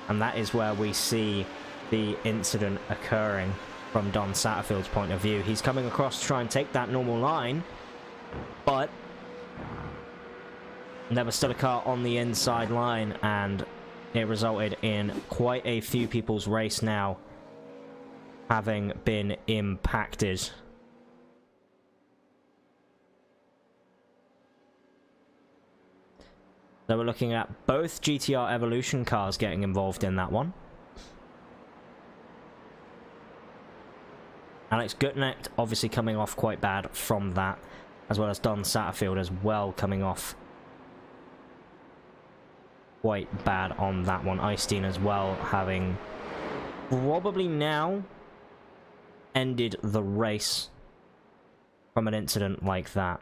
and that is where we see the incident occurring from Don Satterfield's point of view. He's coming across to try and take that normal line, but there was still a car on the inside line, and it resulted in quite a few people's race now having been impacted. So we're looking at both GTR Evolution cars getting involved in that one. Alex Gutnecht obviously coming off quite bad from that, as well as Don Satterfield as well coming off quite bad on that one. Eystein as well having probably now ended the race from an incident like that.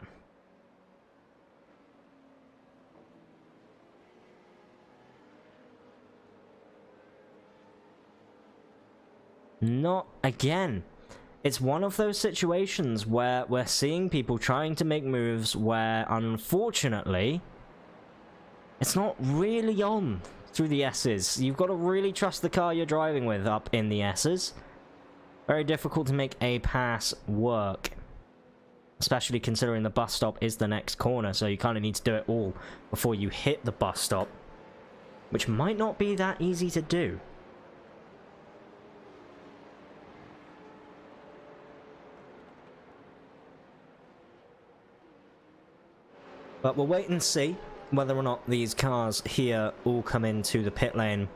Not again. It's one of those situations where we're seeing people trying to make moves where, unfortunately, it's not really on through the S's. You've got to really trust the car you're driving with up in the S's. Very difficult to make a pass work. Especially considering the bus stop is the next corner, so you kind of need to do it all before you hit the bus stop. Which might not be that easy to do. But we'll wait and see whether or not these cars here all come into the pit lane.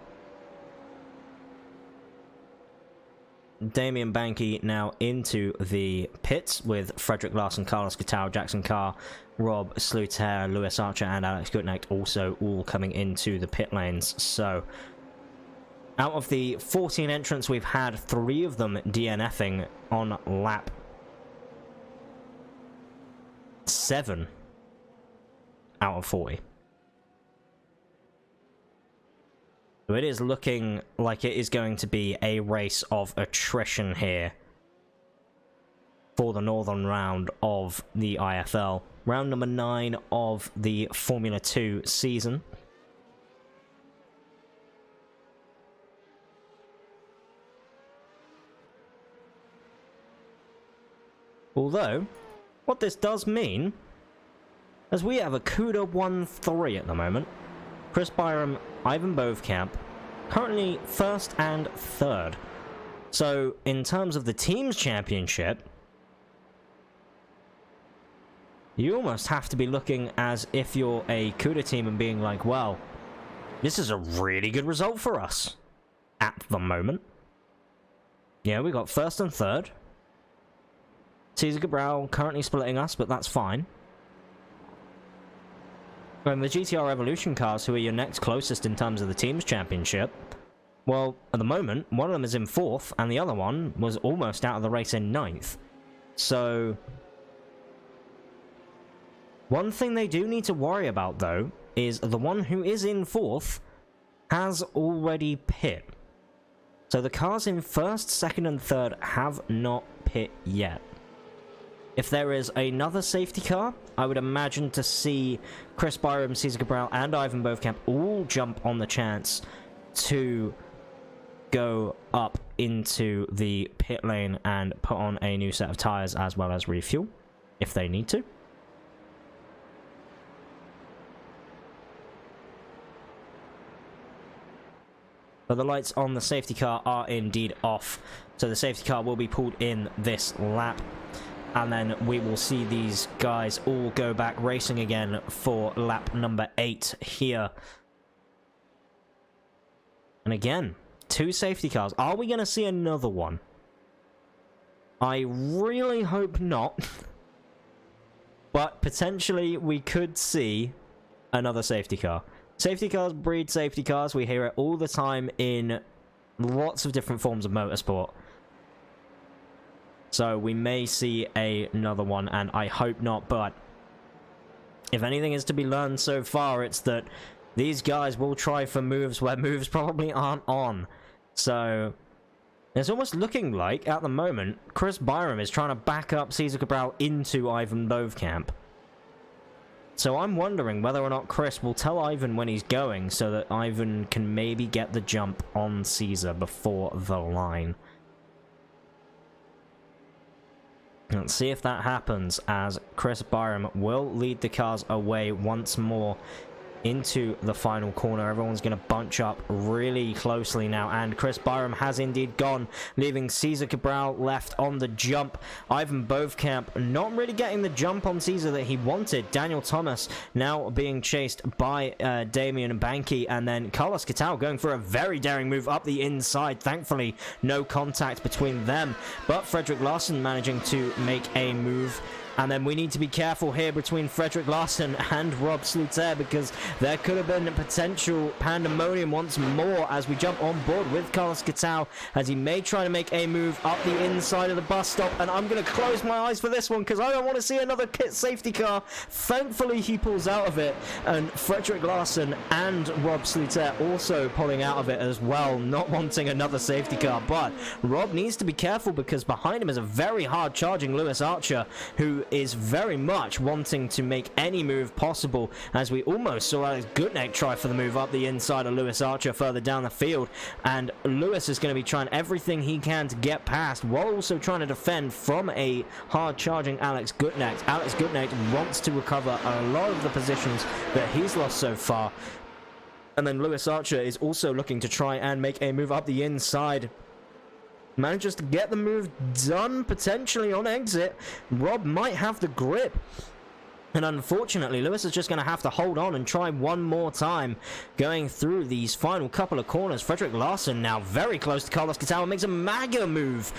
Damien Banky now into the pits with Frederick Larson, Carlos Gatau, Jackson Carr, Rob Sluter, Lewis Archer and Alex Gutknecht also all coming into the pit lanes. So out of the 14 entrants we've had, 3 of them DNFing on lap 7 out of 40. So it is looking like it is going to be a race of attrition here for the Northern round of the IFL. Round number 9 of the Formula 2 season. Although, what this does mean, as we have a CUDA 1-3 at the moment, Chris Byram, Ivan Bovkamp, currently 1st and 3rd. So, in terms of the team's championship, you almost have to be looking as if you're a CUDA team and being like, well, this is a really good result for us at the moment. Yeah, we got 1st and 3rd. Cesar Cabral currently splitting us, but that's fine. And the GTR Evolution cars, who are your next closest in terms of the team's championship, well, at the moment, one of them is in 4th, and the other one was almost out of the race in 9th. So, one thing they do need to worry about, though, is the one who is in 4th has already pit. So the cars in 1st, 2nd, and 3rd have not pit yet. If there is another safety car, I would imagine to see Chris Byram, Cesar Cabral, and Ivan Bovkamp all jump on the chance to go up into the pit lane and put on a new set of tyres as well as refuel, if they need to. But the lights on the safety car are indeed off, so the safety car will be pulled in this lap. And then we will see these guys all go back racing again for lap number 8 here. And again, 2 safety cars. Are we going to see another one? I really hope not. But potentially we could see another safety car. Safety cars breed safety cars. We hear it all the time in lots of different forms of motorsport. So we may see another one, and I hope not, but if anything is to be learned so far, it's that these guys will try for moves where moves probably aren't on. So it's almost looking like, at the moment, Chris Byram is trying to back up Cesar Cabral into Ivan Bovkamp. So I'm wondering whether or not Chris will tell Ivan when he's going so that Ivan can maybe get the jump on Cesar before the line. Let's see if that happens, as Chris Byram will lead the cars away once more into the final corner. Everyone's going to bunch up really closely now, and Chris Byram has indeed gone, leaving Cesar Cabral left on the jump. Ivan Bovkamp not really getting the jump on Cesar that he wanted. Daniel Thomas now being chased by Damien Banky, and then Carlos Gatau going for a very daring move up the inside. Thankfully, no contact between them, but Frederick Larson managing to make a move And then we need to be careful here between Frederick Larsen and Rob Sluter, because there could have been potential pandemonium once more as we jump on board with Carlos Gatau, as he may try to make a move up the inside of the bus stop. And I'm going to close my eyes for this one because I don't want to see another safety car. Thankfully, he pulls out of it, and Frederick Larsen and Rob Sluter also pulling out of it as well, not wanting another safety car. But Rob needs to be careful because behind him is a very hard charging Lewis Archer, who is very much wanting to make any move possible, as we almost saw Alex Gutneck try for the move up the inside of Lewis Archer further down the field, and Lewis is going to be trying everything he can to get past while also trying to defend from a hard charging Alex Gutneck. Alex Gutneck wants to recover a lot of the positions that he's lost so far, and then Lewis Archer is also looking to try and make a move up the inside. Manages to get the move done, potentially on exit. Rob might have the grip. And unfortunately, Lewis is just going to have to hold on and try one more time going through these final couple of corners. Frederick Larsen now very close to Carlos Gatau, makes a mega move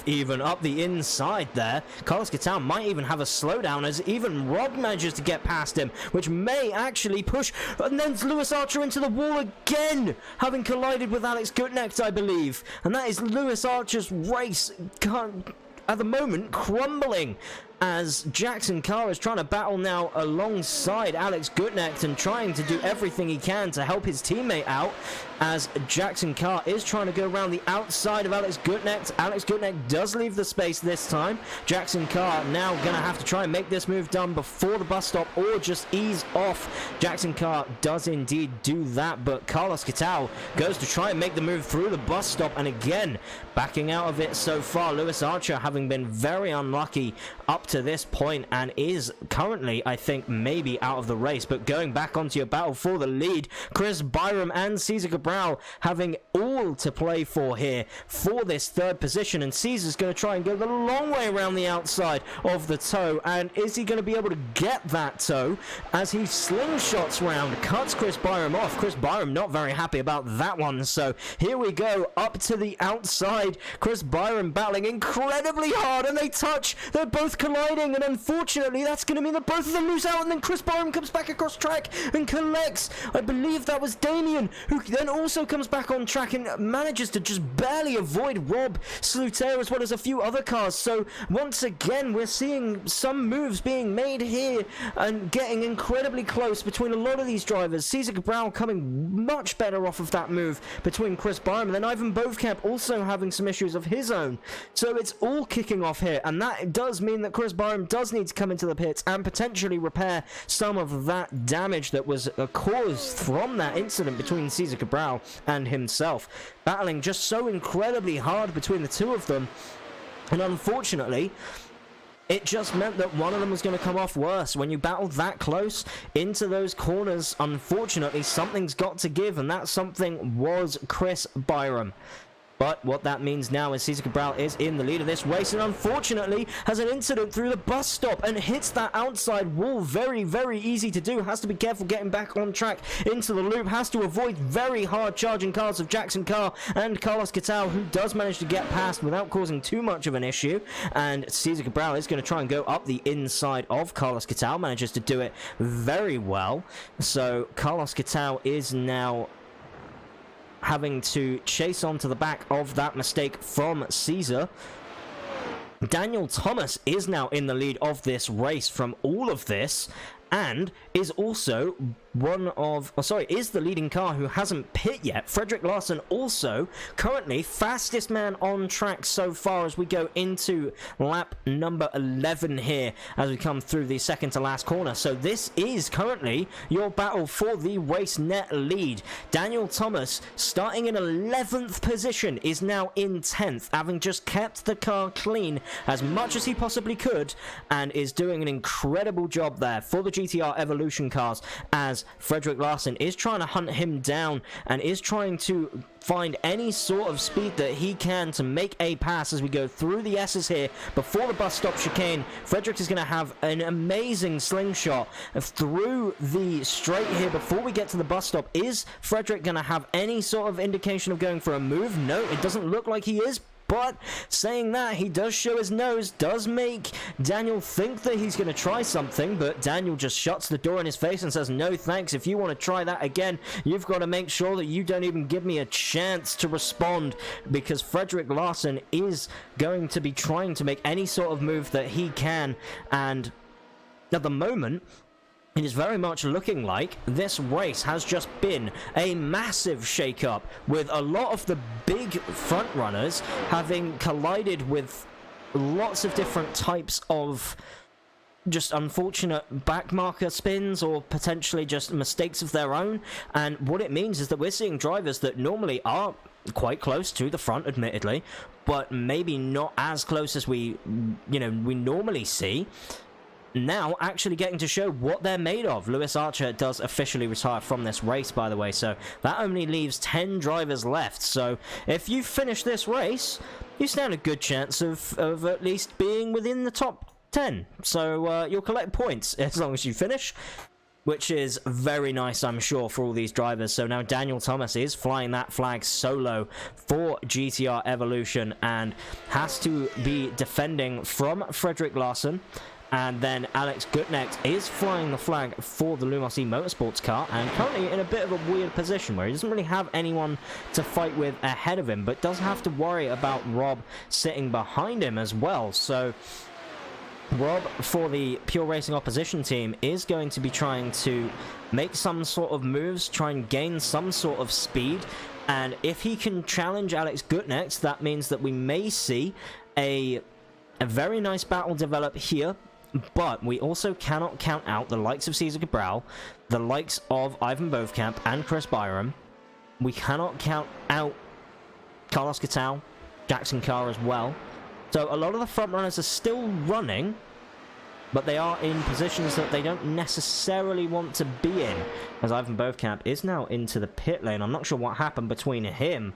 even up the inside there. Carlos Gatau might even have a slowdown as even Rob manages to get past him, which may actually push. And then Lewis Archer into the wall again, having collided with Alex Gutnecht, I believe. And that is Lewis Archer's race at the moment crumbling, as Jackson Carr is trying to battle now alongside Alex Gutnecht and trying to do everything he can to help his teammate out, as Jackson Carr is trying to go around the outside of Alex Gutnecht. Alex Gutnecht does leave the space this time. Jackson Carr now going to have to try and make this move done before the bus stop or just ease off. Jackson Carr does indeed do that, but Carlos Gatau goes to try and make the move through the bus stop, and again backing out of it so far. Lewis Archer having been very unlucky up to this point and is currently, I think, maybe out of the race, but going back onto your battle for the lead. Chris Byram and Cesar Cabral having all to play for here for this third position, and Cesar's going to try and go the long way around the outside of the toe, and is he going to be able to get that toe as he slingshots round, cuts Chris Byram off. Chris Byram not very happy about that one, so here we go up to the outside. Chris Byram battling incredibly hard, and they touch, they're both colliding, and unfortunately that's going to mean that both of them lose out, and then Chris Byram comes back across track and collects, I believe that was Damien, who then also comes back on track and manages to just barely avoid Rob Sluter as well as a few other cars. So once again we're seeing some moves being made here and getting incredibly close between a lot of these drivers. Cesar Cabral coming much better off of that move between Chris Byram, and then Ivan Bovkamp also having some issues of his own. So it's all kicking off here, and that does mean that Chris Byram does need to come into the pits and potentially repair some of that damage that was caused from that incident between Cesar Cabral and himself, battling just so incredibly hard between the two of them. And unfortunately it just meant that one of them was going to come off worse. When you battle that close into those corners, unfortunately something's got to give, and that something was Chris Byram. But what that means now is Cesar Cabral is in the lead of this race, and unfortunately has an incident through the bus stop and hits that outside wall. Very, very easy to do. Has to be careful getting back on track into the loop. Has to avoid very hard charging cars of Jackson Carr and Carlos Gatau, who does manage to get past without causing too much of an issue. And Cesar Cabral is going to try and go up the inside of Carlos Gatau. Manages to do it very well. So Carlos Gatau is now having to chase onto the back of that mistake from Cesar. Daniel Thomas is now in the lead of this race from all of this, and is also is the leading car who hasn't pit yet. Frederick Larsen also currently fastest man on track so far as we go into lap number 11 here as we come through the second to last corner. So this is currently your battle for the race net lead. Daniel Thomas, starting in 11th position, is now in 10th, having just kept the car clean as much as he possibly could, and is doing an incredible job there for the GTR Evolution cars, as Frederick Larsen is trying to hunt him down and is trying to find any sort of speed that he can to make a pass as we go through the S's here before the bus stop chicane. Frederick is going to have an amazing slingshot through the straight here before we get to the bus stop. Is Frederick going to have any sort of indication of going for a move? No, it doesn't look like he is. But saying that, he does show his nose, does make Daniel think that he's going to try something, but Daniel just shuts the door in his face and says, no thanks. If you want to try that again, you've got to make sure that you don't even give me a chance to respond, because Frederick Larsen is going to be trying to make any sort of move that he can, and at the moment, it is very much looking like this race has just been a massive shake-up, with a lot of the big front runners having collided with lots of different types of just unfortunate backmarker spins or potentially just mistakes of their own. And what it means is that we're seeing drivers that normally are quite close to the front, admittedly, but maybe not as close as we normally see, now actually getting to show what they're made of. Lewis Archer does officially retire from this race, by the way, so that only leaves 10 drivers left. So if you finish this race, you stand a good chance of at least being within the top 10. So you'll collect points as long as you finish, which is very nice, I'm sure, for all these drivers. So now Daniel Thomas is flying that flag solo for GTR Evolution and has to be defending from Frederick Larsen. And then Alex Gutknecht is flying the flag for the Lumosy Motorsports car, and currently in a bit of a weird position where he doesn't really have anyone to fight with ahead of him, but does have to worry about Rob sitting behind him as well. So Rob, for the Pure Racing opposition team, is going to be trying to make some sort of moves, try and gain some sort of speed, and if he can challenge Alex Gutknecht, that means that we may see a very nice battle develop here. But we also cannot count out the likes of Cesar Cabral, the likes of Ivan Bovkamp and Chris Byram. We cannot count out Carlos Catal, Jackson Carr as well. So a lot of the front runners are still running, but they are in positions that they don't necessarily want to be in, as Ivan Bovkamp is now into the pit lane. I'm not sure what happened between him.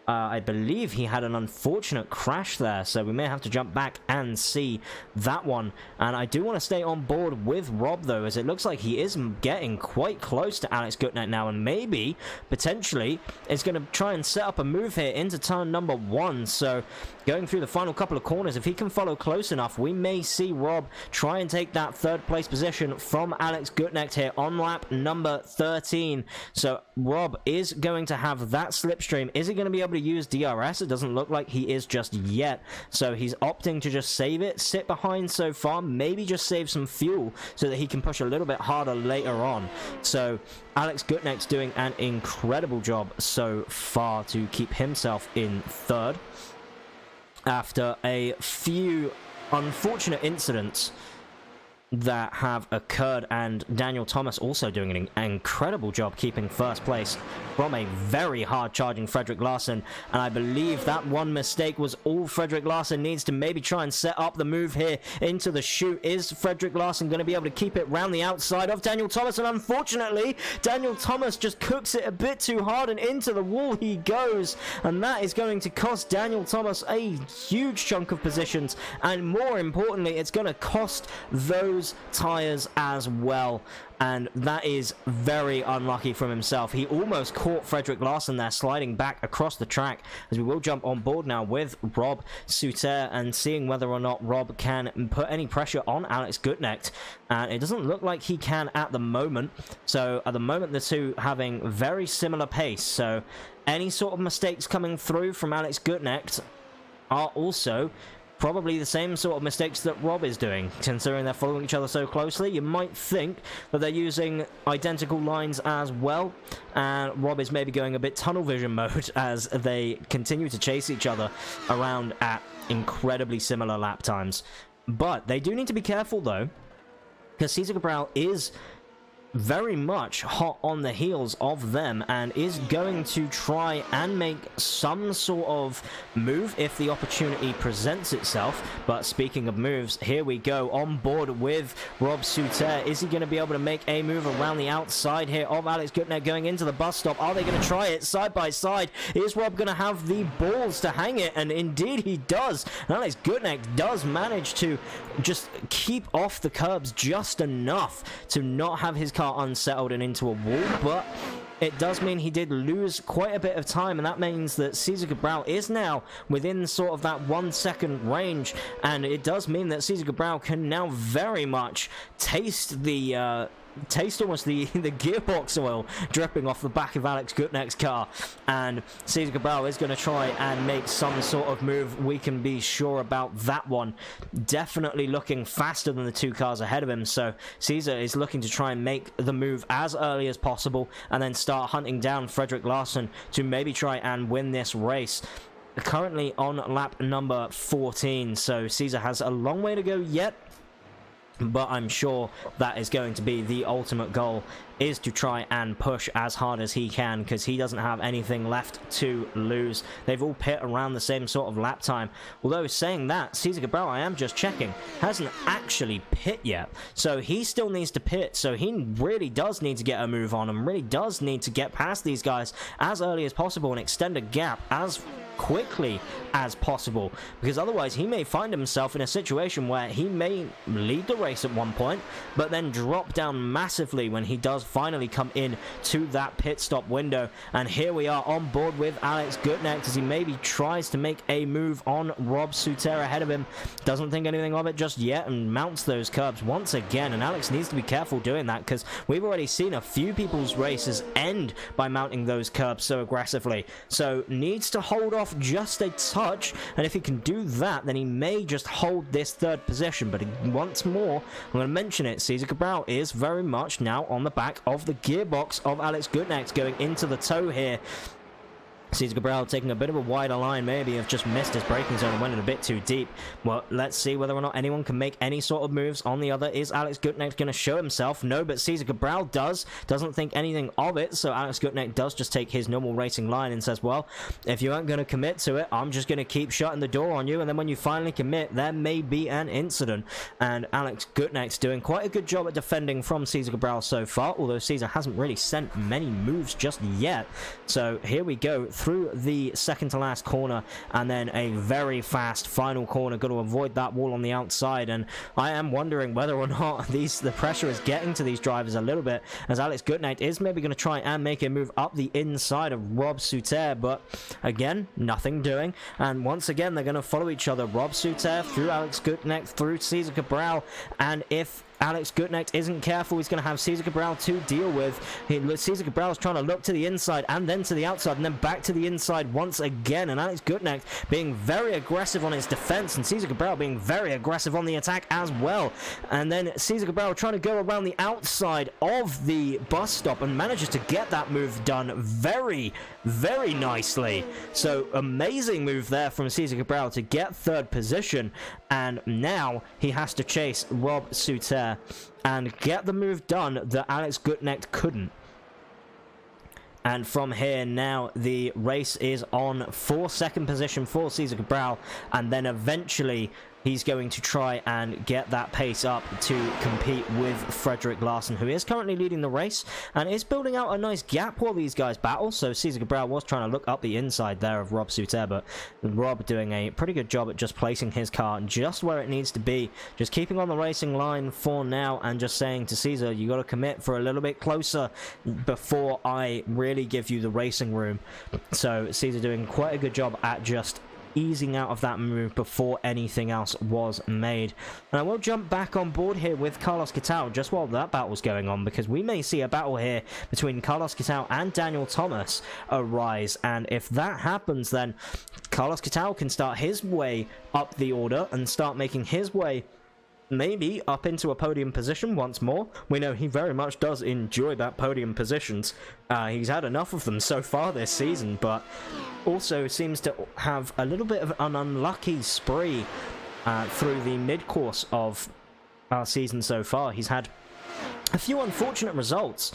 I believe he had an unfortunate crash there, so we may have to jump back and see that one. And I do want to stay on board with Rob, though, as it looks like he is getting quite close to Alex Gutknecht now, and maybe, potentially, is going to try and set up a move here into turn number 1. So going through the final couple of corners, if he can follow close enough, we may see Rob try and take that third place position from Alex Gutknecht here on lap number 13. So Rob is going to have that slipstream. Is he going to be able to use DRS? It doesn't look like he is just yet, so he's opting to just save it, sit behind so far, maybe just save some fuel so that he can push a little bit harder later on. So Alex Gutknecht's doing an incredible job so far to keep himself in third after a few unfortunate incidents that have occurred, and Daniel Thomas also doing an incredible job keeping first place from a very hard charging Frederick Larsen. And I believe that one mistake was all Frederick Larsen needs to maybe try and set up the move here into the chute. Is Frederick Larsen going to be able to keep it round the outside of Daniel Thomas? And unfortunately, Daniel Thomas just cooks it a bit too hard, and into the wall he goes, and that is going to cost Daniel Thomas a huge chunk of positions, and more importantly, it's going to cost those tires as well, and that is very unlucky from himself. He almost caught Frederick Larsen there sliding back across the track, as we will jump on board now with Rob Suter and seeing whether or not Rob can put any pressure on Alex Gutknecht, and it doesn't look like he can at the moment. So at the moment, the two having very similar pace, so any sort of mistakes coming through from Alex Gutknecht are also probably the same sort of mistakes that Rob is doing, considering they're following each other so closely. You might think that they're using identical lines as well, and Rob is maybe going a bit tunnel vision mode as they continue to chase each other around at incredibly similar lap times. But they do need to be careful, though, because Cesar Cabral is very much hot on the heels of them and is going to try and make some sort of move if the opportunity presents itself. But speaking of moves, here we go on board with Rob Suter. Is he going to be able to make a move around the outside here of Alex Gutknecht going into the bus stop? Are they going to try it side by side? Is Rob going to have the balls to hang it? And indeed he does. And Alex Gutknecht does manage to just keep off the curbs just enough to not have his car unsettled and into a wall, but it does mean he did lose quite a bit of time, and that means that Cesar Cabral is now within sort of that 1 second range, and it does mean that Cesar Cabral can now very much taste almost the gearbox oil dripping off the back of Alex Gutneck's car, and Cesar Cabral is going to try and make some sort of move. We can be sure about that one. Definitely looking faster than the 2 cars ahead of him, so Cesar is looking to try and make the move as early as possible and then start hunting down Frederick Larson to maybe try and win this race. Currently on lap number 14, so Cesar has a long way to go yet, but I'm sure that is going to be the ultimate goal, is to try and push as hard as he can, because he doesn't have anything left to lose. They've all pit around the same sort of lap time. Although saying that, Cesar Cabral, I am just checking, hasn't actually pit yet, so he still needs to pit, so he really does need to get a move on and really does need to get past these guys as early as possible and extend a gap as quickly as possible, because otherwise he may find himself in a situation where he may lead the race at one point but then drop down massively when he does finally come in to that pit stop window. And here we are on board with Alex Gutneck as he maybe tries to make a move on Rob Suter ahead of him, doesn't think anything of it just yet and mounts those curbs once again, and Alex needs to be careful doing that because we've already seen a few people's races end by mounting those curbs so aggressively, so needs to hold off just a touch, and if he can do that then he may just hold this 3rd position. But once more, I'm going to mention it, Cesar Cabral is very much now on the back of the gearbox of Alex Gutneck going into the toe here. Cesar Cabral taking a bit of a wider line, maybe have just missed his braking zone and went in a bit too deep. Well, let's see whether or not anyone can make any sort of moves on the other. Is Alex Gutneck going to show himself? No, but Cesar Cabral doesn't think anything of it, so Alex Gutneck does just take his normal racing line and says, well, if you aren't going to commit to it, I'm just going to keep shutting the door on you, and then when you finally commit, there may be an incident. And Alex Gutneck's doing quite a good job at defending from Cesar Cabral so far, although Cesar hasn't really sent many moves just yet. So here we go through the second to last corner, and then a very fast final corner. Got to avoid that wall on the outside, and I am wondering whether or not the pressure is getting to these drivers a little bit, as Alex Gutneck is maybe going to try and make a move up the inside of Rob Suter, but again, nothing doing. And once again, they're going to follow each other. Rob Suter through Alex Gutneck through Cesar Cabral, and if Alex Gutneck isn't careful, he's going to have Cesar Cabral to deal with. Cesar Cabral is trying to look to the inside and then to the outside and then back to the inside once again, and Alex Gutneck being very aggressive on his defense and Cesar Cabral being very aggressive on the attack as well. And then Cesar Cabral trying to go around the outside of the bus stop and manages to get that move done very, very nicely. So amazing move there from Cesar Cabral to get 3rd position, and now he has to chase Rob Suter and get the move done that Alex Gutneck couldn't. And from here now the race is on for 2nd position for Cesar Cabral, and then eventually he's going to try and get that pace up to compete with Frederick Larson, who is currently leading the race and is building out a nice gap while these guys battle. So Cesar Cabral was trying to look up the inside there of Rob Suter, but Rob doing a pretty good job at just placing his car just where it needs to be, just keeping on the racing line for now and just saying to Cesar, you got to commit for a little bit closer before I really give you the racing room. So Cesar doing quite a good job at just easing out of that move before anything else was made. And I will jump back on board here with Carlos Quetal just while that battle's going on, because we may see a battle here between Carlos Quetal and Daniel Thomas arise, and if that happens then Carlos Quetal can start his way up the order and start making his way maybe up into a podium position once more. We know he very much does enjoy that podium positions. He's had enough of them so far this season, but also seems to have a little bit of an unlucky spree through the mid-course of our season so far. He's had a few unfortunate results,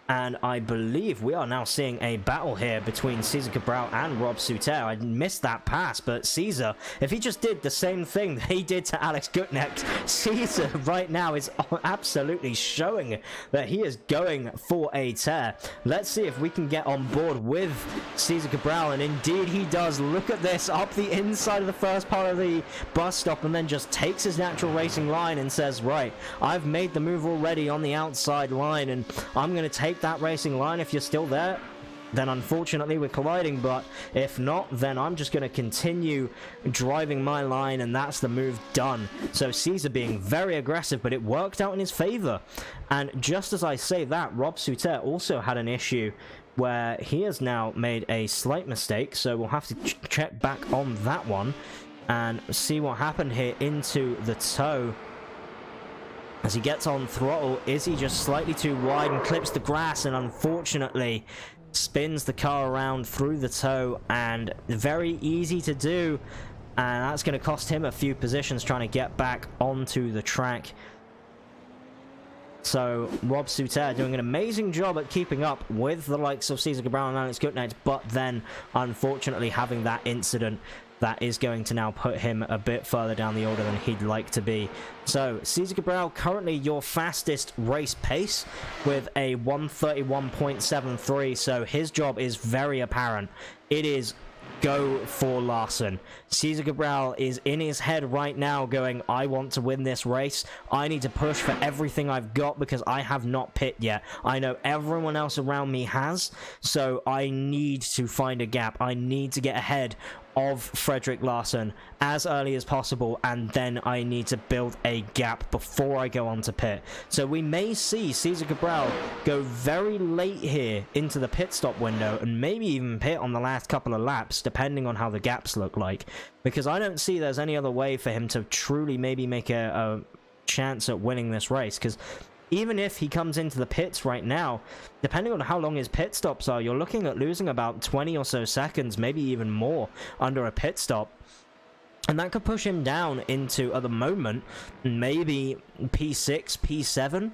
and I believe we are now seeing a battle here between Cesar Cabral and Rob Suter. I missed that pass, but Cesar, if he just did the same thing that he did to Alex Gutneck, Cesar right now is absolutely showing that he is going for a tear. Let's see if we can get on board with Cesar Cabral, and indeed he does. Look at this, up the inside of the first part of the bus stop, and then just takes his natural racing line and says, right, I've made the move already on the outside line, and I'm going to take take that racing line if you're still there, then unfortunately we're colliding, but if not, then I'm just going to continue driving my line, and that's the move done. So Caesar being very aggressive, but it worked out in his favor. And just as I say that, Rob Souter also had an issue where he has now made a slight mistake, so we'll have to check back on that one and see what happened here into the toe. As he gets on throttle, is he just slightly too wide and clips the grass, and unfortunately spins the car around through the toe, and very easy to do, and that's going to cost him a few positions trying to get back onto the track. So Rob Souter doing an amazing job at keeping up with the likes of Caesar Cabral and Alex Gutnight, but then unfortunately having that incident that is going to now put him a bit further down the order than he'd like to be. So Caesar Cabral currently your fastest race pace with a 1:31.73, so his job is very apparent. It is go for Larson. Caesar Cabral is in his head right now going, I want to win this race. I need to push for everything I've got because I have not pit yet. I know everyone else around me has, so I need to find a gap. I need to get ahead of Frederick Larson as early as possible, and then I need to build a gap before I go on to pit. So we may see Caesar Cabral go very late here into the pit stop window, and maybe even pit on the last couple of laps, depending on how the gaps look like, because I don't see there's any other way for him to truly maybe make a chance at winning this race, because even if he comes into the pits right now, depending on how long his pit stops are, you're looking at losing about 20 or so seconds, maybe even more, under a pit stop. And that could push him down into, at the moment, maybe P6, P7,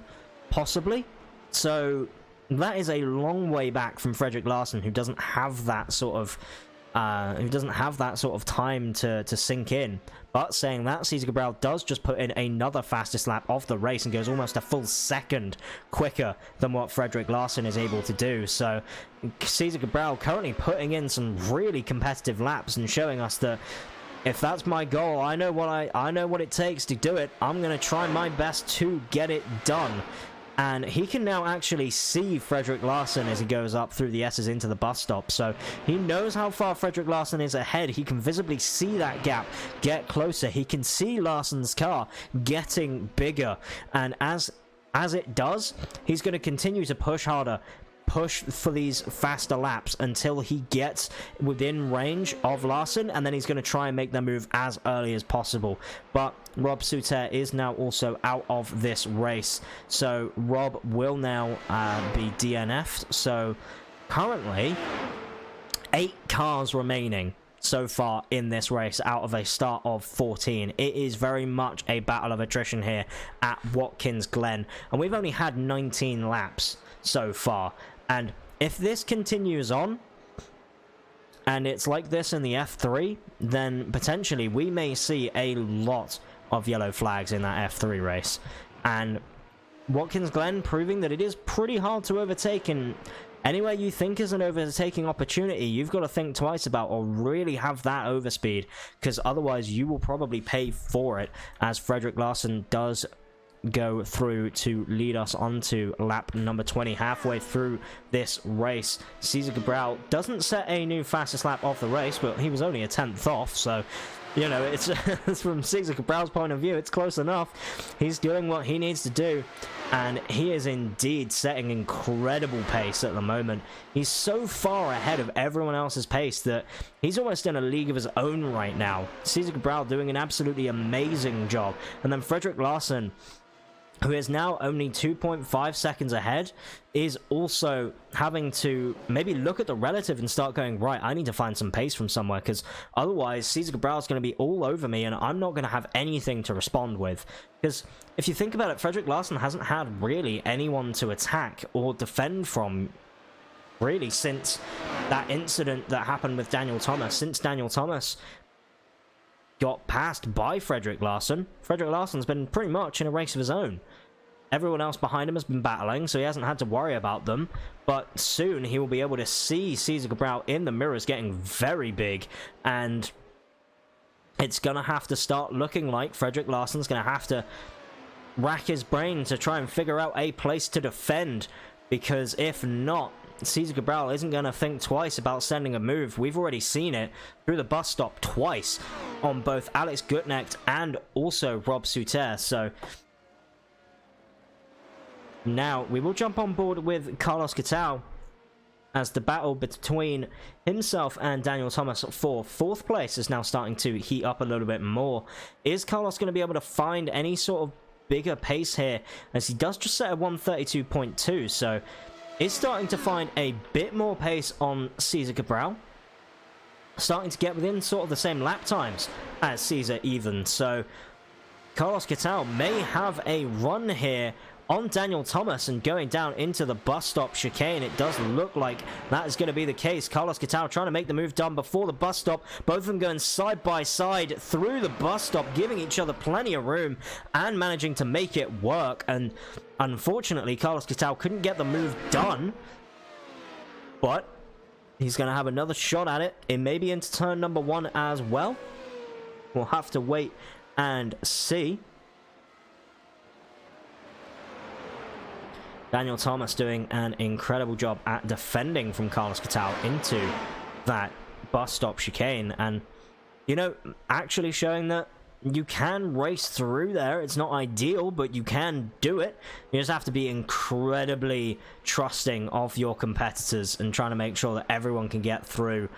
possibly. So that is a long way back from Frederick Larson, who doesn't have that sort of time to sink in. But saying that, Caesar Cabral does just put in another fastest lap of the race and goes almost a full second quicker than what Frederick Larson is able to do. So Caesar Cabral currently putting in some really competitive laps and showing us that if that's my goal, I know what it takes to do it. I'm going to try my best to get it done. And he can now actually see Frederick Larson as he goes up through the S's into the bus stop. So he knows how far Frederick Larson is ahead. He can visibly see that gap get closer. He can see Larson's car getting bigger. And as it does, he's going to continue to push harder, push for these faster laps until he gets within range of Larson, and then he's going to try and make the move as early as possible. But Rob Souter is now also out of this race, so Rob will now be DNF'd. So currently 8 cars remaining so far in this race out of a start of 14. It is very much a battle of attrition here at Watkins Glen, and we've only had 19 laps so far. And if this continues on, and it's like this in the F3, then potentially we may see a lot of yellow flags in that F3 race. And Watkins Glen proving that it is pretty hard to overtake, and anywhere you think is an overtaking opportunity, you've got to think twice about or really have that overspeed, because otherwise you will probably pay for it, as Frederick Larson does go through to lead us onto lap number 20 halfway through this race. Caesar Cabral doesn't set a new fastest lap of the race, but he was only a 10th off, so you know, it's from Caesar Cabral's point of view, it's close enough. He's doing what he needs to do, and he is indeed setting incredible pace at the moment. He's so far ahead of everyone else's pace that he's almost in a league of his own right now. Caesar Cabral doing an absolutely amazing job, and then Frederick Larson, who is now only 2.5 seconds ahead, is also having to maybe look at the relative and start going, right, I need to find some pace from somewhere, because otherwise Caesar Cabral is going to be all over me and I'm not going to have anything to respond with. Because if you think about it, Frederick Larson hasn't had really anyone to attack or defend from really since that incident that happened with Daniel Thomas. Since Daniel Thomas got passed by Frederick Larson, Frederick Larson's been pretty much in a race of his own. Everyone else behind him has been battling, so he hasn't had to worry about them, but soon he will be able to see Caesar Cabral in the mirrors getting very big, and it's gonna have to start looking like Frederick Larson's gonna have to rack his brain to try and figure out a place to defend because if not, Cesar Cabral isn't going to think twice about sending a move. We've already seen it through the bus stop twice on both Alex Gutnecht and also Rob Suter. So now we will jump on board with Carlos Gattal as the battle between himself and Daniel Thomas for 4th place is now starting to heat up a little bit more. Is Carlos going to be able to find any sort of bigger pace here, as he does just set a 132.2, so is starting to find a bit more pace on Cesar Cabral, starting to get within sort of the same lap times as Cesar even. So Carlos Gattal may have a run here on Daniel Thomas and going down into the bus stop chicane. It does look like that is going to be the case. Carlos Gattal trying to make the move done before the bus stop. Both of them going side by side through the bus stop, giving each other plenty of room and managing to make it work. And unfortunately, Carlos Gattal couldn't get the move done, but he's going to have another shot at it. It may be into turn number 1 as well. We'll have to wait and see. Daniel Thomas doing an incredible job at defending from Carlos Gattal into that bus stop chicane, and, you know, actually showing that you can race through there. It's not ideal, but you can do it. You just have to be incredibly trusting of your competitors and trying to make sure that everyone can get through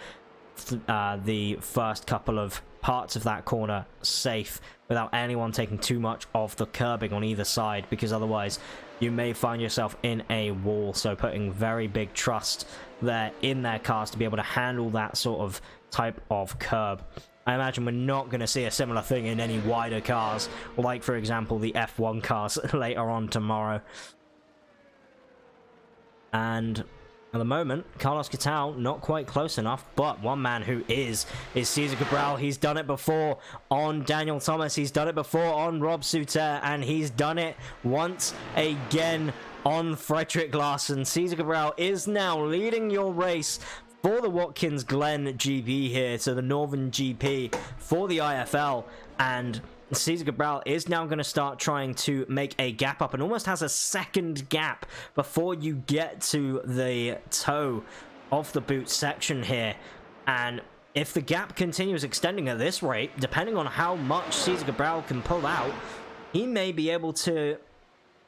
the first couple of parts of that corner safe without anyone taking too much of the curbing on either side, because otherwise you may find yourself in a wall. So putting very big trust there in their cars to be able to handle that sort of type of curb. I imagine we're not going to see a similar thing in any wider cars, like for example the F1 cars later on tomorrow. And at the moment, Carlos Gattal not quite close enough, but one man who is Cesar Cabral. He's done it before on Daniel Thomas, he's done it before on Rob Suter, and he's done it once again on Frederick Larson. Cesar Cabral is now leading your race for the Watkins Glen GP here, so the Northern GP for the IFL, and Cesar Cabral is now going to start trying to make a gap up and almost has a second gap before you get to the toe of the boot section here. And if the gap continues extending at this rate, depending on how much Cesar Cabral can pull out, he may be able to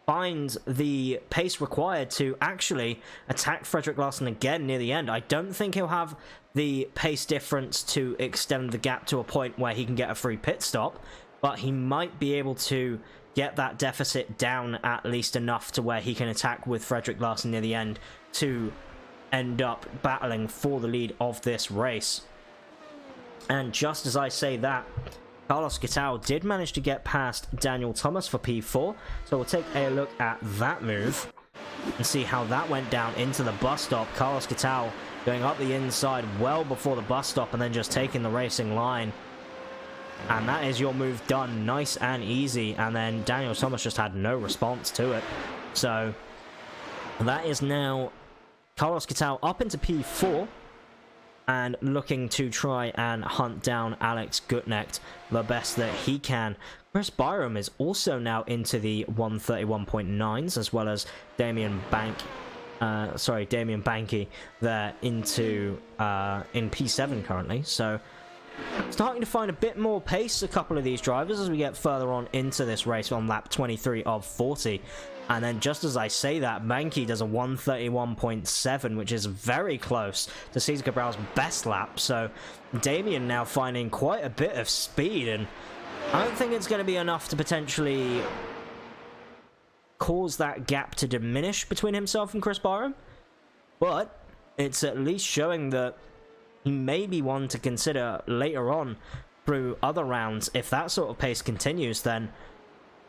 find the pace required to actually attack Frederick Larson again near the end. I don't think he'll have the pace difference to extend the gap to a point where he can get a free pit stop, but he might be able to get that deficit down at least enough to where he can attack with Frederick Larson near the end to end up battling for the lead of this race. And just as I say that, Carlos Gattal did manage to get past Daniel Thomas for P4, so we'll take a look at that move and see how that went down into the bus stop. Carlos Gattal going up the inside well before the bus stop and then just taking the racing line. And that is your move done, nice and easy. And then Daniel Thomas just had no response to it. So that is now Carlos Gattal up into P4 and looking to try and hunt down Alex Gutnecht the best that he can. Chris Byram is also now into the 131.9s, as well as Damien Banky there into in P7 currently. So starting to find a bit more pace, a couple of these drivers, as we get further on into this race on lap 23 of 40. And then just as I say that, Banky does a 131.7, which is very close to Cesar Cabral's best lap. So Damien now finding quite a bit of speed, and I don't think it's going to be enough to potentially cause that gap to diminish between himself and Chris Byram. But it's at least showing that he may be one to consider later on through other rounds. If that sort of pace continues, then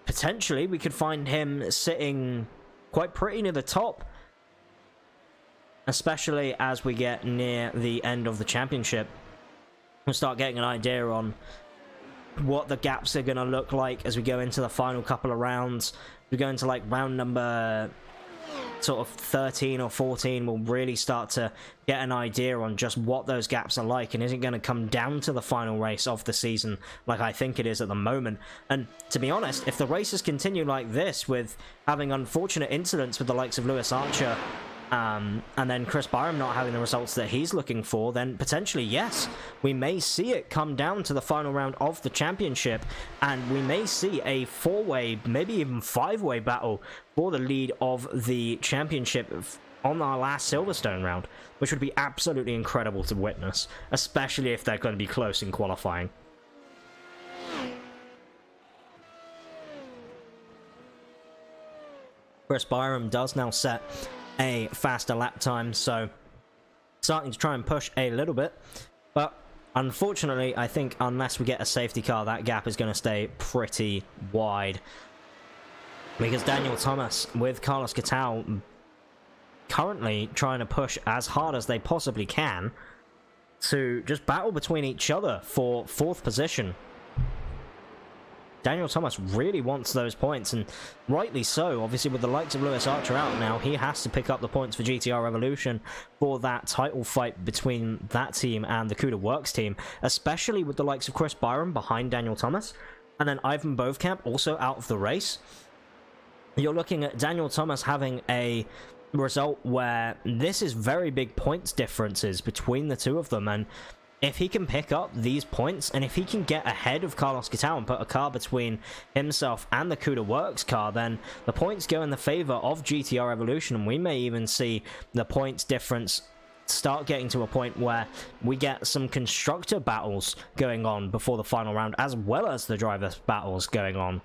potentially we could find him sitting quite pretty near the top, especially as we get near the end of the championship. We'll start getting an idea on what the gaps are going to look like as we go into the final couple of rounds. We go into like round number sort of 13 or 14, we'll really start to get an idea on just what those gaps are like, and is it going to come down to the final race of the season like I think it is at the moment. And to be honest, if the races continue like this, with having unfortunate incidents with the likes of Lewis Archer and then Chris Byram not having the results that he's looking for, then potentially, yes, we may see it come down to the final round of the championship, and we may see a 4-way, maybe even 5-way battle for the lead of the championship on our last Silverstone round, which would be absolutely incredible to witness, especially if they're going to be close in qualifying. Chris Byram does now set a faster lap time, so starting to try and push a little bit, but unfortunately I think unless we get a safety car, that gap is going to stay pretty wide, because Daniel Thomas with Carlos Gattal currently trying to push as hard as they possibly can to just battle between each other for 4th position. Daniel Thomas really wants those points, and rightly so. Obviously, with the likes of Lewis Archer out now, he has to pick up the points for GTR Revolution for that title fight between that team and the CUDA Works team, especially with the likes of Chris Byram behind Daniel Thomas, and then Ivan Bovkamp also out of the race. You're looking at Daniel Thomas having a result where this is very big points differences between the two of them, and if he can pick up these points, and if he can get ahead of Carlos Gattal and put a car between himself and the CUDA Works car, then the points go in the favor of GTR Evolution, and we may even see the points difference start getting to a point where we get some constructor battles going on before the final round, as well as the driver battles going on,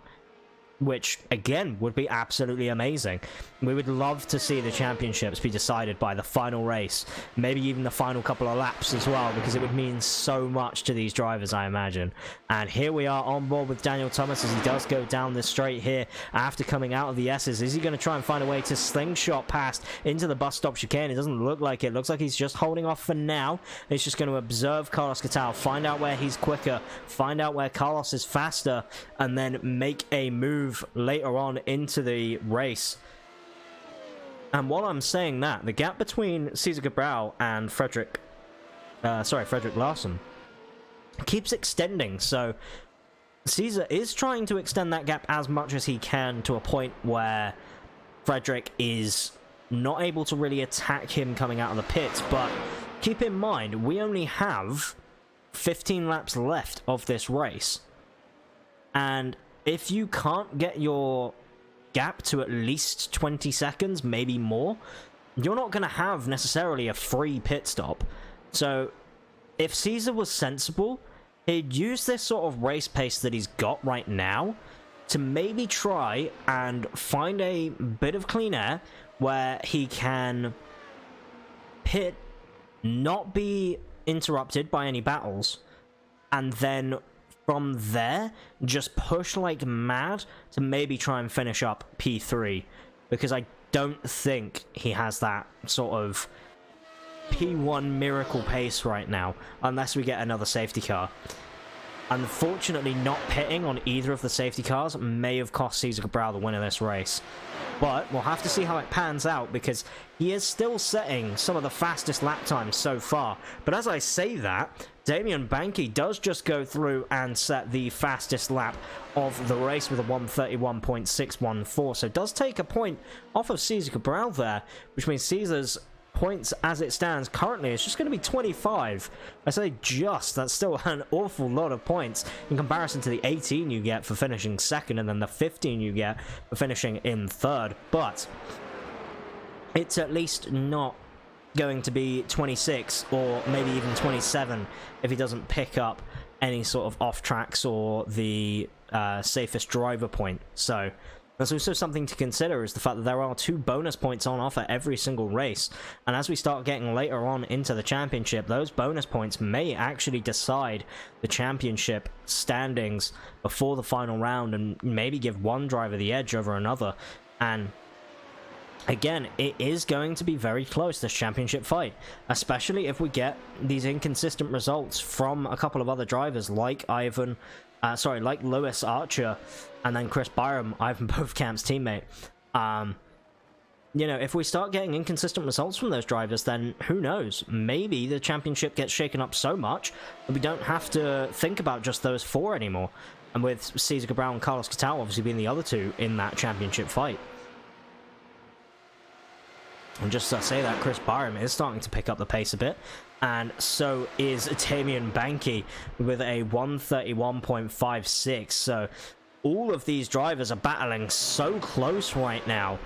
which again would be absolutely amazing. We would love to see the championships be decided by the final race, maybe even the final couple of laps as well, because it would mean so much to these drivers, I imagine. And here we are on board with Daniel Thomas as he does go down this straight here after coming out of the S's. Is he going to try and find a way to slingshot past into the bus stop chicane? It doesn't look like it. Looks like he's just holding off for now. He's just going to observe Carlos Gattal, find out where he's quicker, find out where Carlos is faster, and then make a move later on into the race. And while I'm saying that, the gap between Cesar Cabral and Frederick Larson keeps extending, so Cesar is trying to extend that gap as much as he can to a point where Frederick is not able to really attack him coming out of the pits. But keep in mind, we only have 15 laps left of this race, and if you can't get your gap to at least 20 seconds, maybe more, you're not going to have necessarily a free pit stop. So if Cesar was sensible, he'd use this sort of race pace that he's got right now to maybe try and find a bit of clean air where he can pit, not be interrupted by any battles, and then from there, just push like mad to maybe try and finish up P3, because I don't think he has that sort of P1 miracle pace right now, unless we get another safety car. Unfortunately, not pitting on either of the safety cars may have cost Cesar Cabral the win of this race. But we'll have to see how it pans out, because he is still setting some of the fastest lap times so far. But as I say that, Damian Banky does just go through and set the fastest lap of the race with a 1:31.614. So it does take a point off of Cesar Cabral there, which means Cesar's points as it stands currently is just going to be 25. I say just, that's still an awful lot of points in comparison to the 18 you get for finishing second, and then the 15 you get for finishing in third. But it's at least not going to be 26 or maybe even 27 if he doesn't pick up any sort of off tracks or the safest driver point. So there's also something to consider, is the fact that there are 2 bonus points on offer every single race, and as we start getting later on into the championship, those bonus points may actually decide the championship standings before the final round and maybe give one driver the edge over another. And again, it is going to be very close, this championship fight, especially if we get these inconsistent results from a couple of other drivers like like Lewis Archer and then Chris Byram, Ivan Bovkamp's teammate. you know, if we start getting inconsistent results from those drivers, then who knows? Maybe the championship gets shaken up so much that we don't have to think about just those 4 anymore. And with Cesar Cabral and Carlos Catal obviously being the other 2 in that championship fight. And just to say that, Chris Byram is starting to pick up the pace a bit. And so is Damian Banky with a 131.56. So all of these drivers are battling so close right now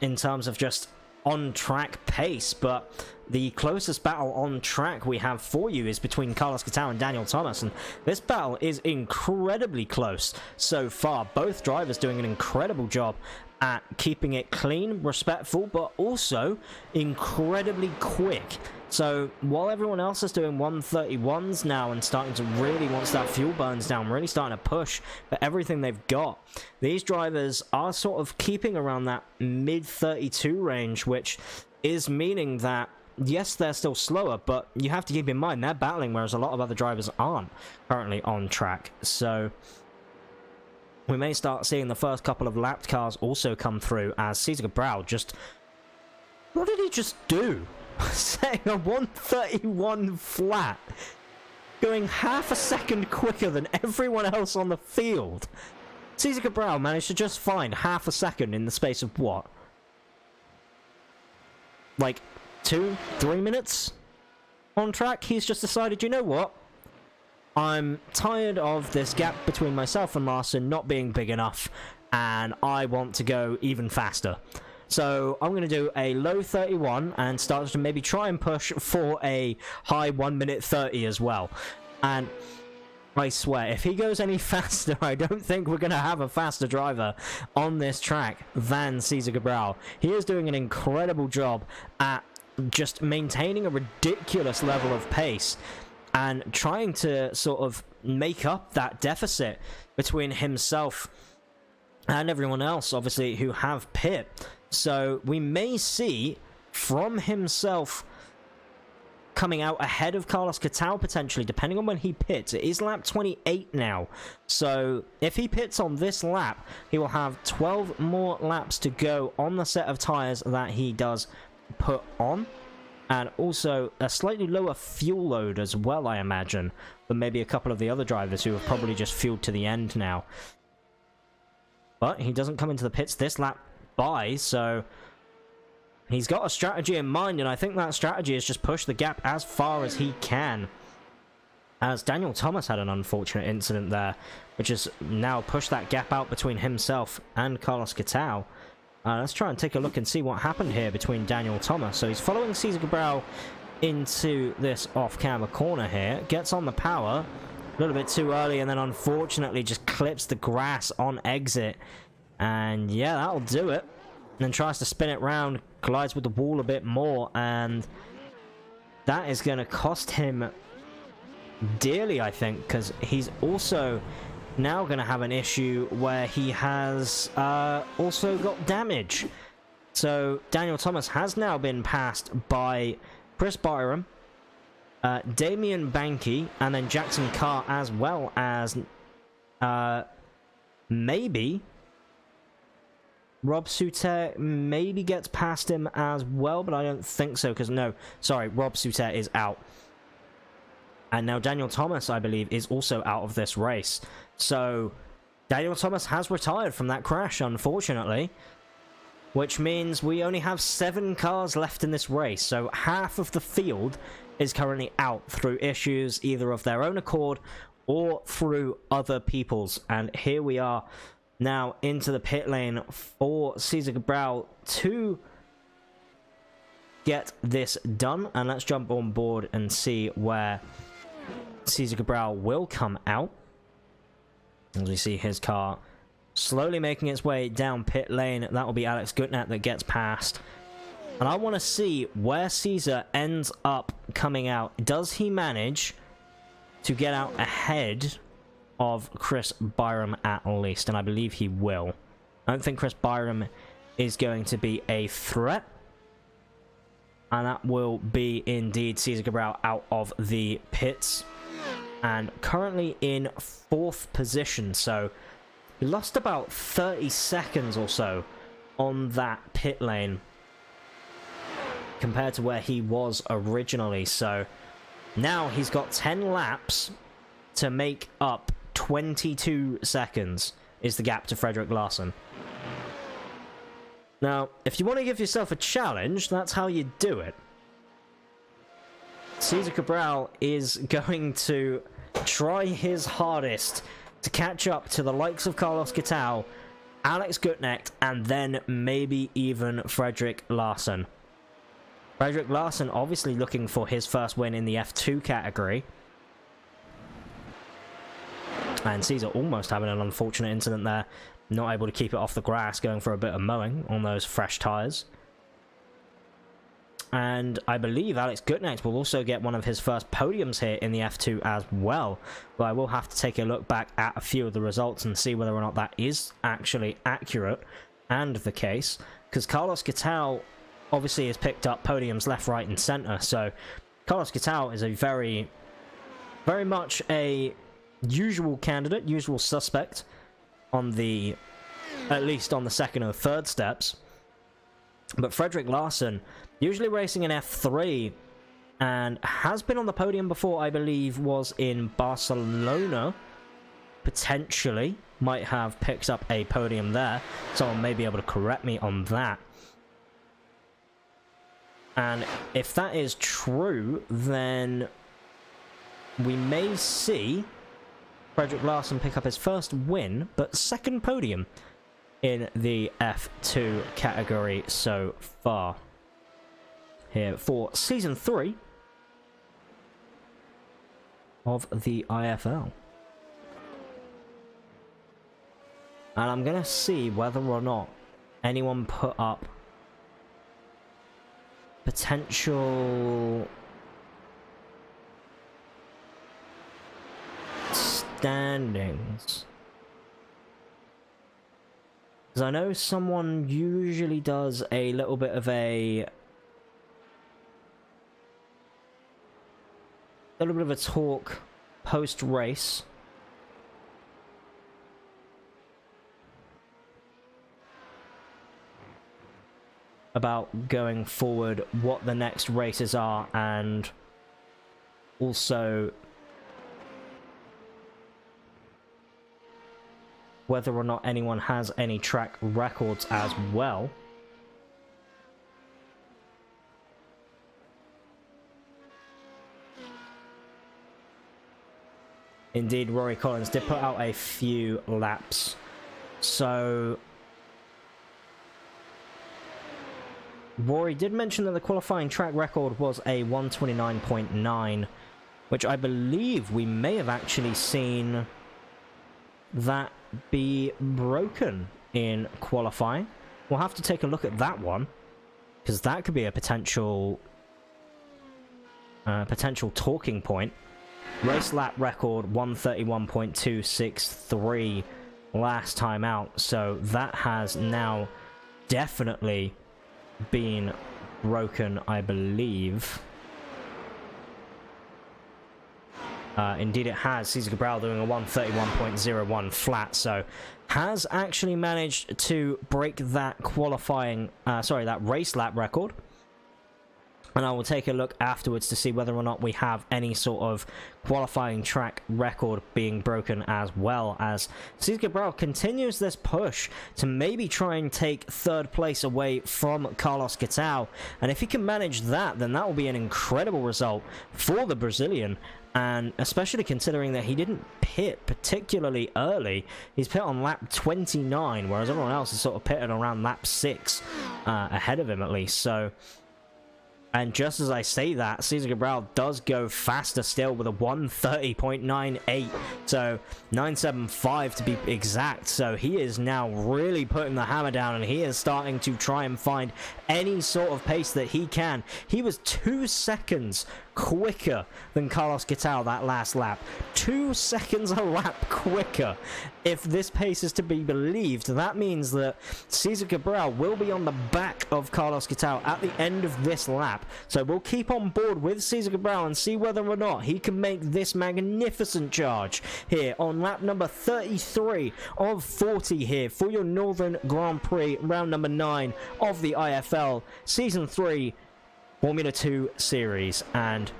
in terms of just on-track pace, but the closest battle on track we have for you is between Carlos Catal and Daniel Thomas, and this battle is incredibly close so far. Both drivers doing an incredible job at keeping it clean, respectful, but also incredibly quick. So while everyone else is doing 131s now and starting to really, once that fuel burns down, really starting to push for everything they've got, these drivers are sort of keeping around that mid-32 range, which is meaning that, yes, they're still slower, but you have to keep in mind they're battling, whereas a lot of other drivers aren't currently on track. So we may start seeing the first couple of lapped cars also come through as Cesar Cabral just... What did he just do? Setting a 131 flat, going half a second quicker than everyone else on the field. Cesar Cabral managed to just find half a second in the space of what? Like 2-3 minutes on track. He's just decided, you know what? I'm tired of this gap between myself and Larson not being big enough, and I want to go even faster. So I'm going to do a low 31 and start to maybe try and push for a high 1 minute 30 as well. And I swear, if he goes any faster, I don't think we're going to have a faster driver on this track than Cesar Cabral. He is doing an incredible job at just maintaining a ridiculous level of pace and trying to sort of make up that deficit between himself and everyone else, obviously, who have pit. So we may see from himself coming out ahead of Carlos Catal potentially, depending on when he pits. It is lap 28 now. So if he pits on this lap, he will have 12 more laps to go on the set of tyres that he does put on. And also a slightly lower fuel load as well, I imagine, than maybe a couple of the other drivers who have probably just fueled to the end now. But he doesn't come into the pits this lap by, so he's got a strategy in mind, and I think that strategy is just push the gap as far as he can. As Daniel Thomas had an unfortunate incident there, which has now pushed that gap out between himself and Carlos Catal. Let's try and take a look and see what happened here between Daniel Thomas. So he's following Cesar Cabral into this off-camber corner here, gets on the power a little bit too early, and then unfortunately just clips the grass on exit. And yeah, that'll do it. And then tries to spin it round, collides with the wall a bit more, and that is going to cost him dearly, I think, because he's also now going to have an issue where he has also got damage. So Daniel Thomas has now been passed by Chris Byram, Damian Banky, and then Jackson Carr, as well as maybe Rob Souter maybe gets past him as well, but I don't think so, because no, sorry, Rob Souter is out. And now Daniel Thomas, I believe, is also out of this race. So Daniel Thomas has retired from that crash, unfortunately, which means we only have 7 cars left in this race. So half of the field is currently out through issues either of their own accord or through other people's. And here we are now into the pit lane for Cesar Cabral to get this done. And let's jump on board and see where Cesar Cabral will come out. As we see his car slowly making its way down pit lane. That will be Alex Gutnat that gets past. And I want to see where Cesar ends up coming out. Does he manage to get out ahead of Chris Byram at least? And I believe he will. I don't think Chris Byram is going to be a threat. And that will be indeed Cesar Cabral out of the pits. And currently in 4th position. So he lost about 30 seconds or so on that pit lane. compared to where he was originally. So now he's got 10 laps to make up 22 seconds is the gap to Frederick Larsen. Now, if you want to give yourself a challenge, that's how you do it. Cesar Cabral is going to try his hardest to catch up to the likes of Carlos Ghitao, Alex Gutknecht, and then maybe even Frederick Larsen. Frederick Larsen obviously looking for his first win in the F2 category. And Cesar almost having an unfortunate incident there. Not able to keep it off the grass, going for a bit of mowing on those fresh tyres. And I believe Alex Gutknecht will also get one of his first podiums here in the F2 as well. But I will have to take a look back at a few of the results and see whether or not that is actually accurate and the case. Because Carlos Ghitao obviously has picked up podiums left, right and centre. So Carlos Ghitao is a very much a usual candidate, usual suspect on the, at least on the second or third steps. But Frederick Larsen, usually racing in F3, and has been on the podium before, I believe, was in Barcelona. Potentially might have picked up a podium there. Someone may be able to correct me on that. And if that is true, then we may see Frederick Larsen pick up his first win, but second podium in the F2 category so far here for Season 3 of the IFL. And I'm going to see whether or not anyone put up potential standings, because I know someone usually does a little bit of a talk post race about going forward, what the next races are, and also whether or not anyone has any track records as well. Indeed, Rory Collins did put out a few laps. So Rory did mention that the qualifying track record was a 129.9, which I believe we may have actually seen that be broken in qualifying. We'll have to take a look at that one, because that could be a potential talking point. Race lap record 131.263 last time out, so that has now definitely been broken, I believe. Indeed it has. Cesar Cabral doing a 131.01 flat, so has actually managed to break that qualifying, that race lap record. And I will take a look afterwards to see whether or not we have any sort of qualifying track record being broken, as well as Cesar Cabral continues this push to maybe try and take third place away from Carlos Ghitao. And if he can manage that, then that will be an incredible result for the Brazilian. And especially considering that he didn't pit particularly early. He's pit on lap 29, whereas everyone else is sort of pitted around lap 6 ahead of him at least. So, and just as I say that, Cesar Cabral does go faster still with a 130.98, so 975 to be exact. So he is now really putting the hammer down, and he is starting to try and find any sort of pace that he can. He was 2 seconds quicker than Carlos Ghitao that last lap. 2 seconds a lap quicker. If this pace is to be believed, that means that Cesar Cabral will be on the back of Carlos Ghitao at the end of this lap. So we'll keep on board with Cesar Cabral and see whether or not he can make this magnificent charge here on lap number 33 of 40 here for your Northern Grand Prix, round number 9 of the IFL Season 3 Formula 2 series. And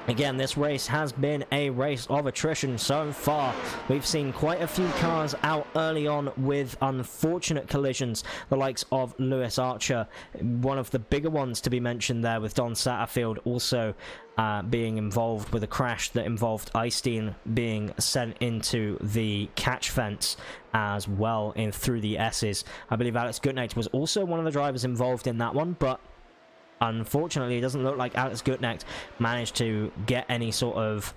again, this race has been a race of attrition so far. We've seen quite a few cars out early on with unfortunate collisions, the likes of Lewis Archer, one of the bigger ones to be mentioned there, with Don Satterfield also being involved with a crash that involved Eystein being sent into the catch fence as well in through the S's. I believe Alex Gutnecht was also one of the drivers involved in that one, but unfortunately, it doesn't look like Alex Gutnecht managed to get any sort of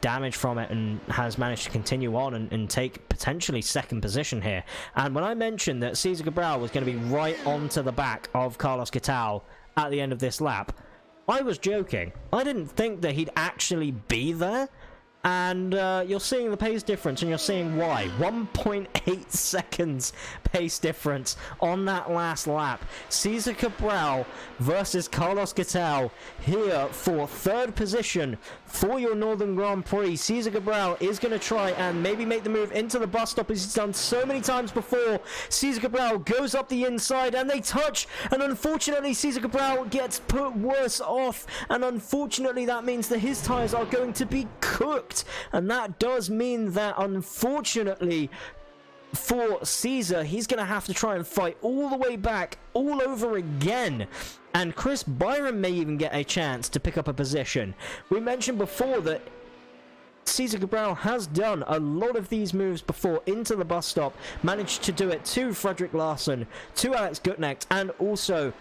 damage from it, and has managed to continue on and take potentially second position here. And when I mentioned that Cesar Cabral was going to be right onto the back of Carlos Ghosn at the end of this lap, I was joking. I didn't think that he'd actually be there. And you're seeing the pace difference, and you're seeing why. 1.8 seconds pace difference on that last lap. Cesar Cabral versus Carlos Ghosn here for third position for your Northern Grand Prix. Cesar Cabral is going to try and maybe make the move into the bus stop, as he's done so many times before. Cesar Cabral goes up the inside, and they touch, and unfortunately Cesar Cabral gets put worse off, and unfortunately that means that his tyres are going to be cooked. And that does mean that, unfortunately, for Cesar, he's going to have to try and fight all the way back, all over again. And Chris Byron may even get a chance to pick up a position. We mentioned before that Cesar Cabral has done a lot of these moves before into the bus stop, managed to do it to Frederick Larson, to Alex Gutnecht, and also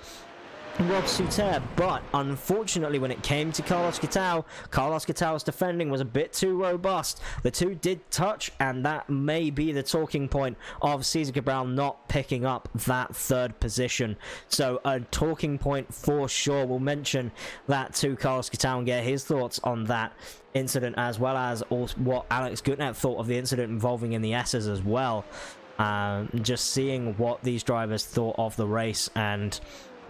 Rob Suter, but unfortunately when it came to Carlos Ghosn's defending was a bit too robust. The two did touch, and that may be the talking point of Cesar Cabral not picking up that third position. So a talking point for sure. We'll mention that to Carlos Ghosn and get his thoughts on that incident, as well as what Alex Gutnecht thought of the incident involving in the S's as well. Just seeing what these drivers thought of the race and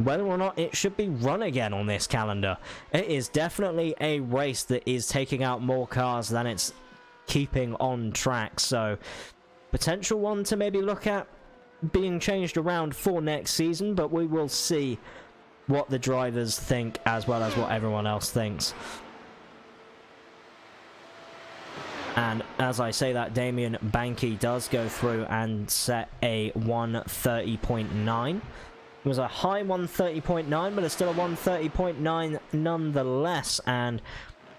whether or not it should be run again on this calendar. It is definitely a race that is taking out more cars than it's keeping on track, so potential one to maybe look at being changed around for next season, but we will see what the drivers think as well as what everyone else thinks. And as I say that, Damien Banky does go through and set a 130.9. It was a high 130.9, but it's still a 130.9 nonetheless, and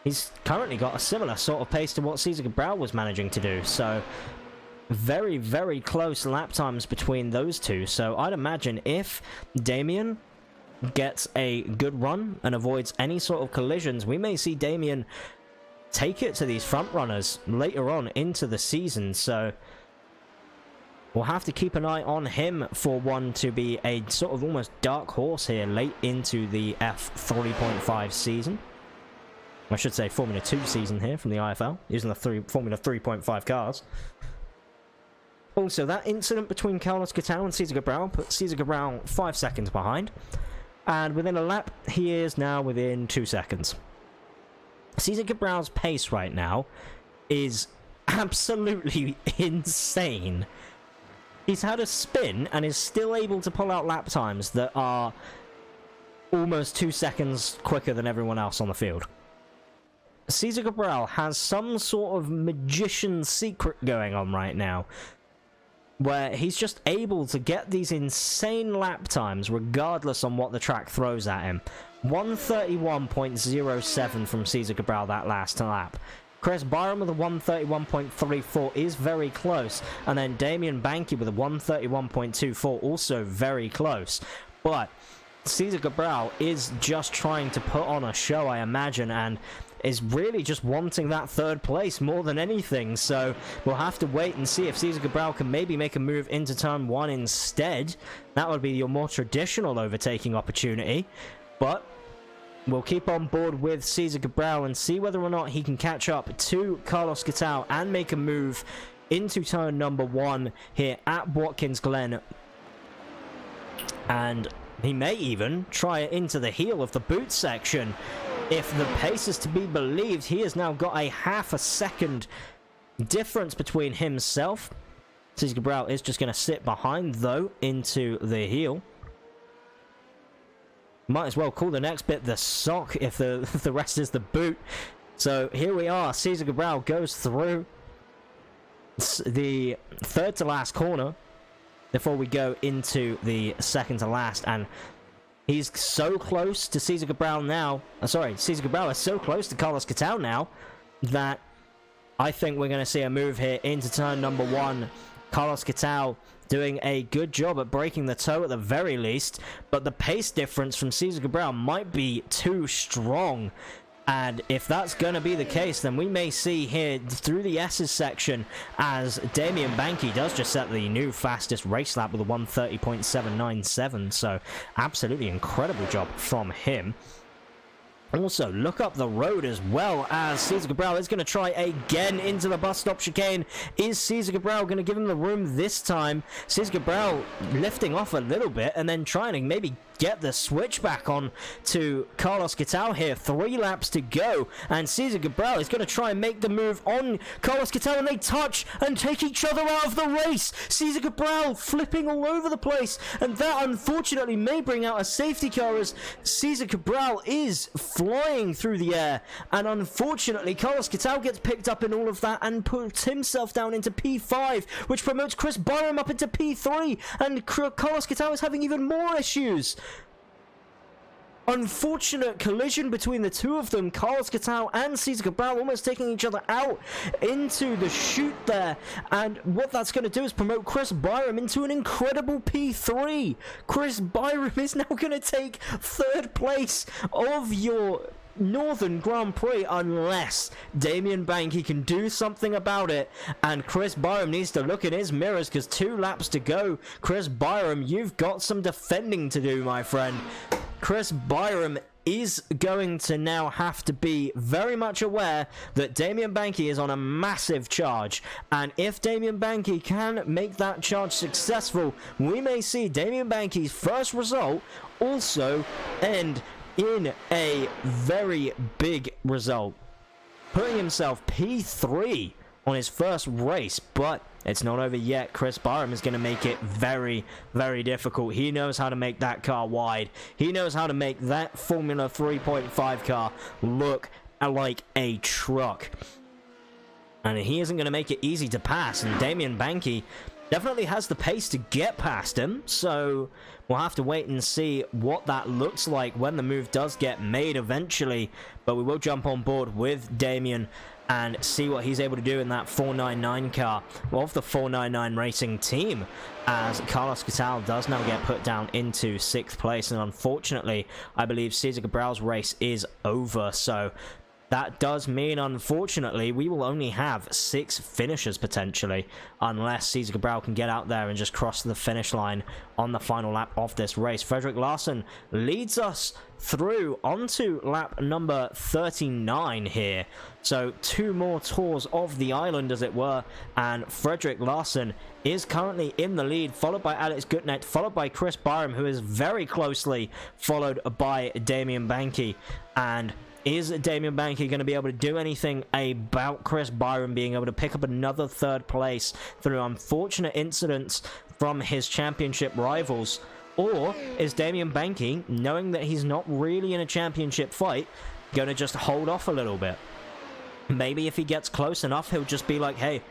he's currently got a similar sort of pace to what Cesar Cabral was managing to do, so very, very close lap times between those two. So I'd imagine if Damien gets a good run and avoids any sort of collisions, we may see Damien take it to these front runners later on into the season, so we'll have to keep an eye on him for one to be a sort of almost dark horse here late into the F3.5 season. I should say Formula 2 season here from the IFL, using the Formula 3.5 cars. Also, that incident between Carlos Ghosn and Cesar Cabral put Cesar Cabral 5 seconds behind. And within a lap, he is now within 2 seconds. Cesar Cabral's pace right now is absolutely insane. He's had a spin and is still able to pull out lap times that are almost 2 seconds quicker than everyone else on the field. Cesar Cabral has some sort of magician secret going on right now, where he's just able to get these insane lap times regardless on what the track throws at him. 131.07 from Cesar Cabral that last lap. Chris Byron with a 131.34 is very close, and then Damien Banky with a 131.24 also very close. But Cesar Cabral is just trying to put on a show, I imagine, and is really just wanting that third place more than anything. So we'll have to wait and see if Cesar Cabral can maybe make a move into turn 1 instead. That would be your more traditional overtaking opportunity, but we'll keep on board with Cesar Cabral and see whether or not he can catch up to Carlos Ghosn and make a move into turn number 1 here at Watkins Glen. And he may even try it into the heel of the boot section. If the pace is to be believed, he has now got a half a second difference between himself. Cesar Cabral is just going to sit behind, though, into the heel. Might as well call the next bit the sock if the rest is the boot. So here we are. Cesar Cabral goes through the third to last corner before we go into the second to last, and he's so close to Cesar Cabral now. Cesar Cabral is so close to Carlos Catao now that I think we're going to see a move here into turn number 1. Carlos Catao doing a good job at breaking the toe at the very least, but the pace difference from Cesar Cabral might be too strong. And if that's going to be the case, then we may see here through the S's section as Damian Banky does just set the new fastest race lap with a 1:30.797. So absolutely incredible job from him. Also, look up the road as well, as Cesar Cabral is going to try again into the bus stop chicane. Is Cesar Cabral going to give him the room this time? Cesar Cabral lifting off a little bit and then trying to maybe get the switch back on to Carlos Catao here. 3 laps to go, and Cesar Cabral is going to try and make the move on Carlos Catao, and they touch and take each other out of the race. Cesar Cabral flipping all over the place, and that unfortunately may bring out a safety car as Cesar Cabral is flying through the air, and unfortunately Carlos Catao gets picked up in all of that and puts himself down into P5, which promotes Chris Byram up into P3, and Carlos Catao is having even more issues. Unfortunate collision between the two of them. Carlos Catao and Cesar Cabral almost taking each other out into the chute there. And what that's going to do is promote Chris Byram into an incredible P3. Chris Byram is now going to take 3rd place of your Northern Grand Prix unless Damian Banky can do something about it, and Chris Byram needs to look in his mirrors because 2 laps to go. Chris Byram, you've got some defending to do, my friend. Chris Byram is going to now have to be very much aware that Damian Banky is on a massive charge, and if Damian Banky can make that charge successful, we may see Damian Banky's first result also end in a very big result, putting himself P3 on his first race. But it's not over yet. Chris Byram is going to make it very, very difficult. He knows how to make that car wide. He knows how to make that Formula 3.5 car look like a truck. And he isn't going to make it easy to pass. And Damian Banky definitely has the pace to get past him. So we'll have to wait and see what that looks like when the move does get made eventually. But we will jump on board with Damian and see what he's able to do in that 499 car of the 499 Racing team, as Carlos Catao does now get put down into 6th place. And unfortunately, I believe Cesar Cabral's race is over. So that does mean, unfortunately, we will only have 6 finishers potentially, unless Cesar Cabral can get out there and just cross the finish line on the final lap of this race. Frederick Larson leads us through onto lap number 39 here. So 2 more tours of the island, as it were, and Frederick Larson is currently in the lead, followed by Alex Gutnecht, followed by Chris Byram, who is very closely followed by Damian Banky. And is Damian Banky going to be able to do anything about Chris Byram being able to pick up another 3rd place through unfortunate incidents from his championship rivals? Or is Damian Banky, knowing that he's not really in a championship fight, going to just hold off a little bit? Maybe if he gets close enough, he'll just be like, hey,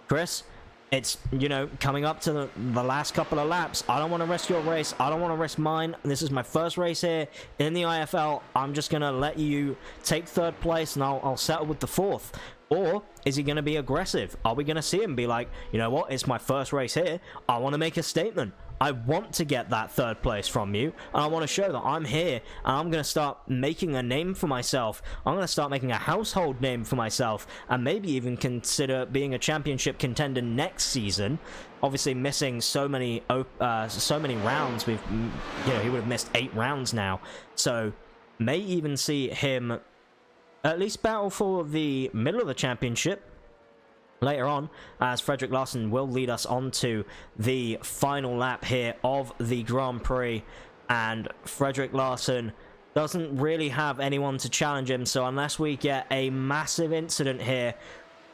Chris, it's, you know, coming up to the last couple of laps. I don't want to risk your race. I don't want to risk mine. This is my first race here in the IFL. I'm just going to let you take 3rd place and I'll settle with the 4th. Or is he going to be aggressive? Are we going to see him be like, you know what, it's my first race here. I want to make a statement. I want to get that 3rd place from you, and I want to show that I'm here, and I'm going to start making a name for myself. I'm going to start making a household name for myself, and maybe even consider being a championship contender next season. Obviously, missing so many rounds, he would have missed 8 rounds now. So, may even see him at least battle for the middle of the championship later on, as Frederick Larson will lead us on to the final lap here of the Grand Prix. And Frederick Larson doesn't really have anyone to challenge him, so unless we get a massive incident here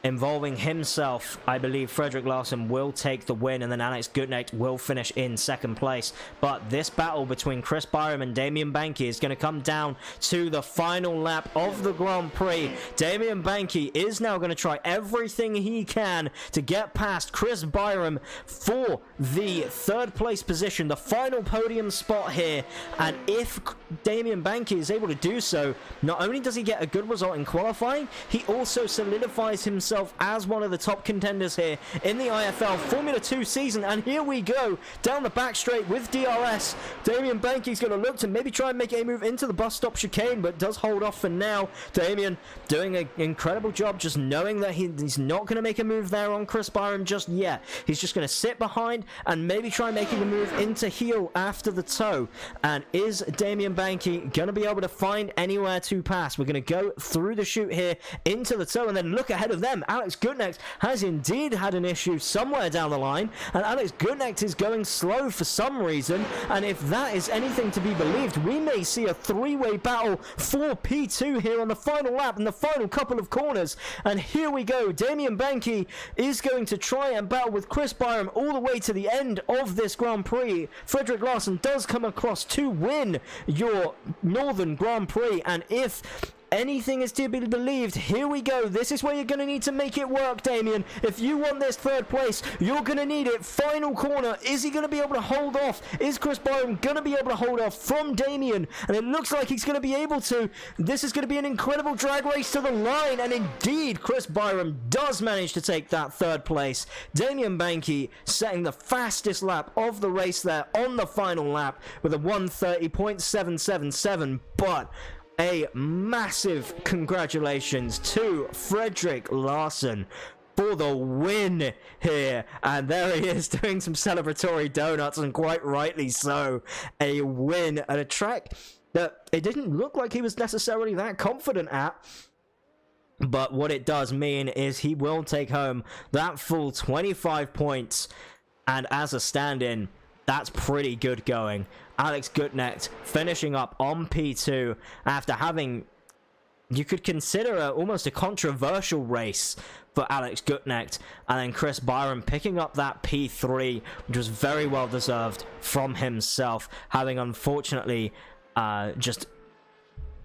involving himself. I believe Frederick Larsen will take the win, and then Alex Gutknecht will finish in second place. But this battle between Chris Byram and Damian Banky is going to come down to the final lap of the Grand Prix. Damian Banky is now going to try everything he can to get past Chris Byram for the third place position, the final podium spot here. And if Damian Banky is able to do so, not only does he get a good result in qualifying, he also solidifies himself as one of the top contenders here in the IFL Formula 2 season. And here we go down the back straight with DRS. Damian Banky's going to look to maybe try and make a move into the bus stop chicane, but does hold off for now. Damian doing an incredible job, just knowing that he's not going to make a move there on Chris Byram just yet. He's just going to sit behind and maybe try making a move into heel after the toe. And is Damian Banky going to be able to find anywhere to pass? We're going to go through the chute here into the toe, and then look ahead of them. Alex Gutknecht has indeed had an issue somewhere down the line, and Alex Gutknecht is going slow for some reason. And if that is anything to be believed, we may see a three-way battle for P2 here on the final lap and the final couple of corners. And here we go. Damian Banky is going to try and battle with Chris Byram all the way to the end of this Grand Prix. Frederick Larsen does come across to win your Northern Grand Prix, and if anything is to be believed, here we go. This is where you're going to need to make it work, Damian. If you want this third place, you're going to need it. Final corner. Is he going to be able to hold off? Is Chris Byram going to be able to hold off from Damian? And it looks like he's going to be able to. This is going to be an incredible drag race to the line. And indeed, Chris Byram does manage to take that third place. Damian Banky setting the fastest lap of the race there on the final lap with a 1:30.777. But a massive congratulations to Frederick Larsen for the win here. And there he is doing some celebratory donuts, and quite rightly so. A win at a track that it didn't look like he was necessarily that confident at. But what it does mean is he will take home that full 25 points. And as a stand-in, that's pretty good going. Alex Gutknecht finishing up on P2 after having, you could consider almost a controversial race for Alex Gutknecht, and then Chris Byram picking up that P3, which was very well deserved from himself, having unfortunately just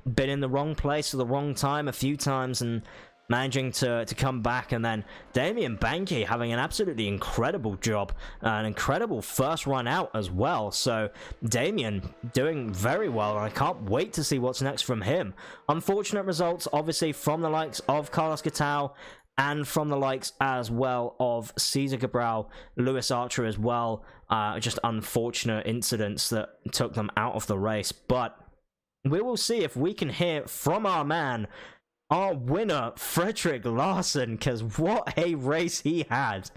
been in the wrong place at the wrong time a few times and managing to come back. And then Damian Banky having an absolutely incredible job, an incredible first run out as well. So Damian doing very well, and I can't wait to see what's next from him. Unfortunate results obviously from the likes of Carlos Gatau and from the likes as well of Cesar Cabral, Lewis Archer as well. Just unfortunate incidents that took them out of the race. But we will see if we can hear from our man, our winner, Frederick Larsen, because what a race he had.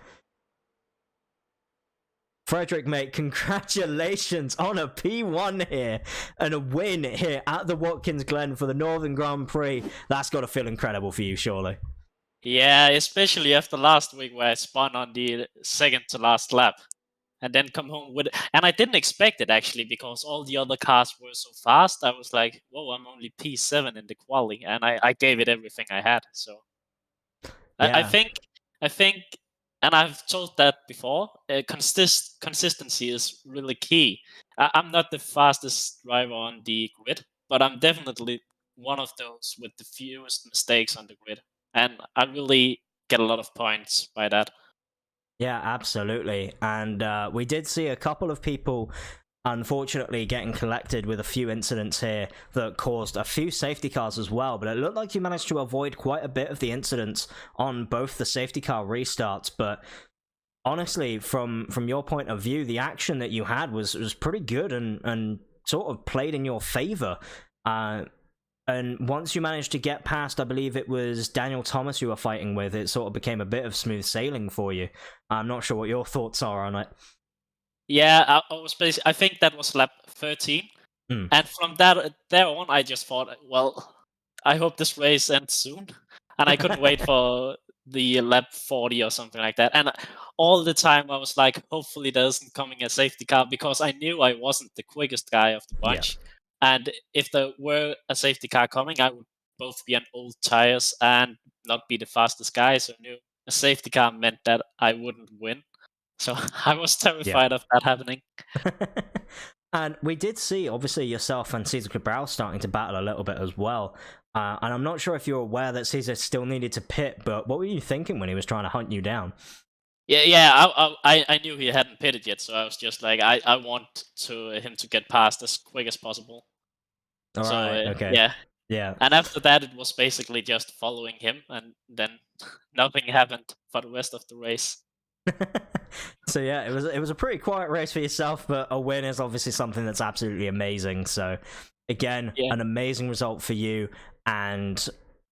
Frederick, mate, congratulations on a P1 here and a win here at the Watkins Glen for the Northern Grand Prix. That's got to feel incredible for you, surely. Yeah, especially after last week where I spun on the second to last lap and then come home with it. And I didn't expect it, actually, because all the other cars were so fast. I was like, whoa, I'm only P7 in the quali, and I gave it everything I had. So yeah. I think, and I've told that before, consistency is really key. I'm not the fastest driver on the grid, but I'm definitely one of those with the fewest mistakes on the grid. And I really get a lot of points by that. Yeah, absolutely. And we did see a couple of people, unfortunately, getting collected with a few incidents here that caused a few safety cars as well. But it looked like you managed to avoid quite a bit of the incidents on both the safety car restarts. But honestly, from your point of view, the action that you had was pretty good and sort of played in your favor. And once you managed to get past, I believe it was Daniel Thomas you were fighting with, it sort of became a bit of smooth sailing for you. I'm not sure what your thoughts are on it. Yeah, I think that was lap 13. And from there on, I just thought, well, I hope this race ends soon. And I couldn't wait for the lap 40 or something like that. And all the time I was like, hopefully there isn't coming a safety car, because I knew I wasn't the quickest guy of the bunch. Yeah. And if there were a safety car coming, I would both be on old tires and not be the fastest guy, so I knew a safety car meant that I wouldn't win. So I was terrified of that happening. And we did see, obviously, yourself and Cesar Cabral starting to battle a little bit as well. And I'm not sure if you're aware that Cesar still needed to pit, but what were you thinking when he was trying to hunt you down? I knew he hadn't pitted yet, so I was just like, I want him to get past as quick as possible. All right, okay. Yeah. Yeah. And after that, it was basically just following him, and then nothing happened for the rest of the race. So yeah, it was a pretty quiet race for yourself, but a win is obviously something that's absolutely amazing. So again, an amazing result for you, and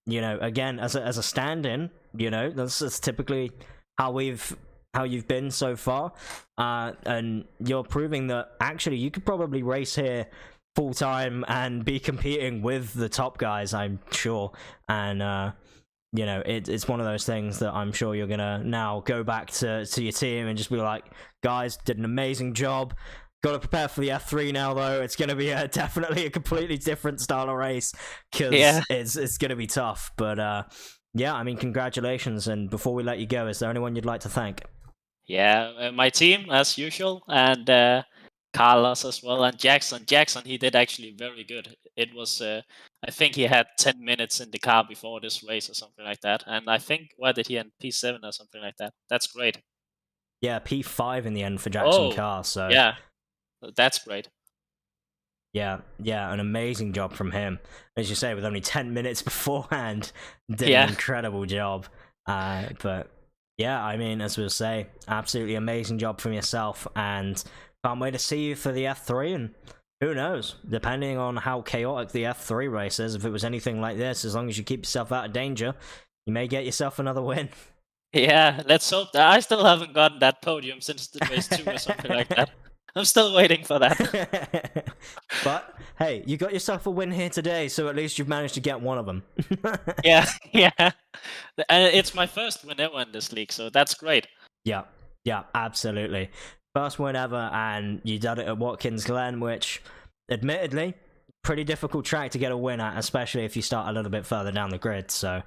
you know, again, as a stand-in, you know, that's typically how you've been so far, and you're proving that actually you could probably race here full time and be competing with the top guys, I'm sure. And you know, it's one of those things that I'm sure you're gonna now go back to your team and just be like, guys, did an amazing job. Got to prepare for the F3 now, though. It's going to be definitely a completely different style of race, because it's going to be tough. But yeah, I mean, congratulations. And before we let you go, is there anyone you'd like to thank? Yeah, my team, as usual, and Carlos as well, and Jackson. Jackson, he did actually very good. It was, I think he had 10 minutes in the car before this race or something like that. And I think, why did he end P7 or something like that? That's great. Yeah, P5 in the end for Jackson Carr. So yeah, that's great. Yeah, an amazing job from him. As you say, with only 10 minutes beforehand, did an incredible job. But yeah, I mean, as we'll say, absolutely amazing job from yourself, and can't wait to see you for the F3. And who knows, depending on how chaotic the F3 race is, if it was anything like this, as long as you keep yourself out of danger, you may get yourself another win. Yeah, let's hope that. I still haven't gotten that podium since the race 2 or something like that. I'm still waiting for that. But hey, you got yourself a win here today, so at least you've managed to get one of them. yeah. And it's my first win ever in this league, so that's great. Yeah, absolutely. First win ever, and you did it at Watkins Glen, which, admittedly, pretty difficult track to get a win at, especially if you start a little bit further down the grid. So,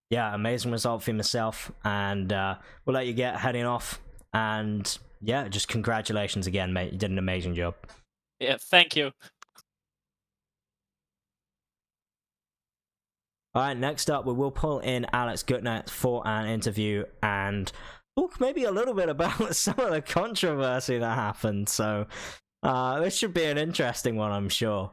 yeah, amazing result for myself, and we'll let you get heading off. And yeah, just congratulations again, mate. You did an amazing job. Yeah, thank you. All right, next up, we will pull in Alex Gutnet for an interview and talk maybe a little bit about some of the controversy that happened. So this should be an interesting one, I'm sure.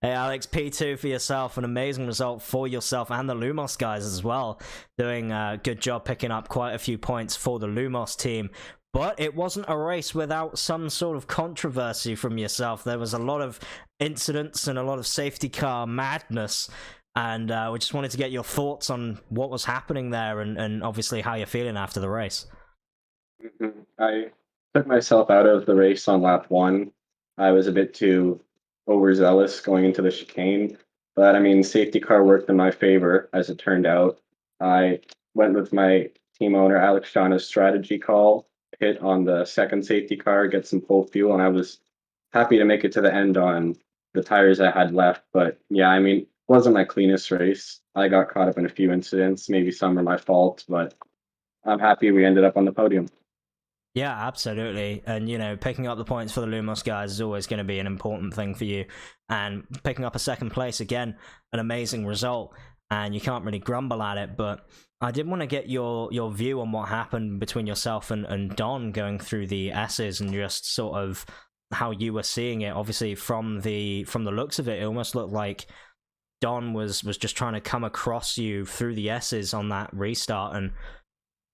Hey Alex, P2 for yourself, an amazing result for yourself and the Lumos guys as well. Doing a good job picking up quite a few points for the Lumos team. But it wasn't a race without some sort of controversy from yourself. There was a lot of incidents and a lot of safety car madness. And we just wanted to get your thoughts on what was happening there, and obviously how you're feeling after the race. I took myself out of the race on lap 1. I was a bit too overzealous going into the chicane. But I mean, safety car worked in my favor, as it turned out. I went with my team owner, Alex Shaughnes's strategy call, hit on the second safety car, get some full fuel, and I was happy to make it to the end on the tires I had left. But yeah, I mean, it wasn't my cleanest race. I got caught up in a few incidents. Maybe some are my fault, but I'm happy we ended up on the podium. Yeah, absolutely. And, you know, picking up the points for the Lumos guys is always going to be an important thing for you. And picking up a second place, again, an amazing result. And you can't really grumble at it. But I did want to get your view on what happened between yourself and Don going through the S's, and just sort of how you were seeing it. Obviously, from the looks of it, it almost looked like Don was just trying to come across you through the S's on that restart, and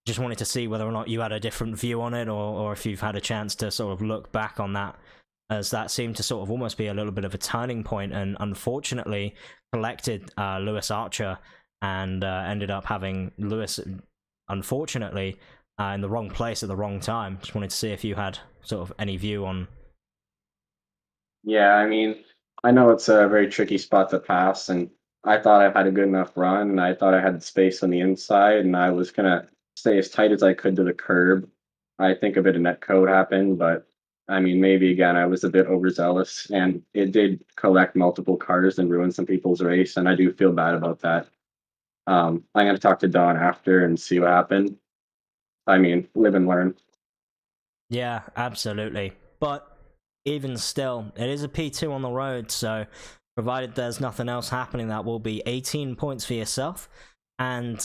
just wanted to see whether or not you had a different view on it, or if you've had a chance to sort of look back on that, as that seemed to sort of almost be a little bit of a turning point, and unfortunately collected Lewis Archer, and ended up having Lewis, unfortunately, in the wrong place at the wrong time. Just wanted to see if you had sort of any view on. Yeah, I mean, I know it's a very tricky spot to pass, and I thought I had a good enough run, and I thought I had space on the inside, and I was gonna stay as tight as I could to the curb. I think a bit of net code happened, but I mean, maybe again, I was a bit overzealous, and it did collect multiple cars and ruin some people's race, and I do feel bad about that. I'm going to talk to Don after and see what happened. I mean, live and learn. Yeah, absolutely. But even still, it is a P2 on the road, so provided there's nothing else happening, that will be 18 points for yourself. And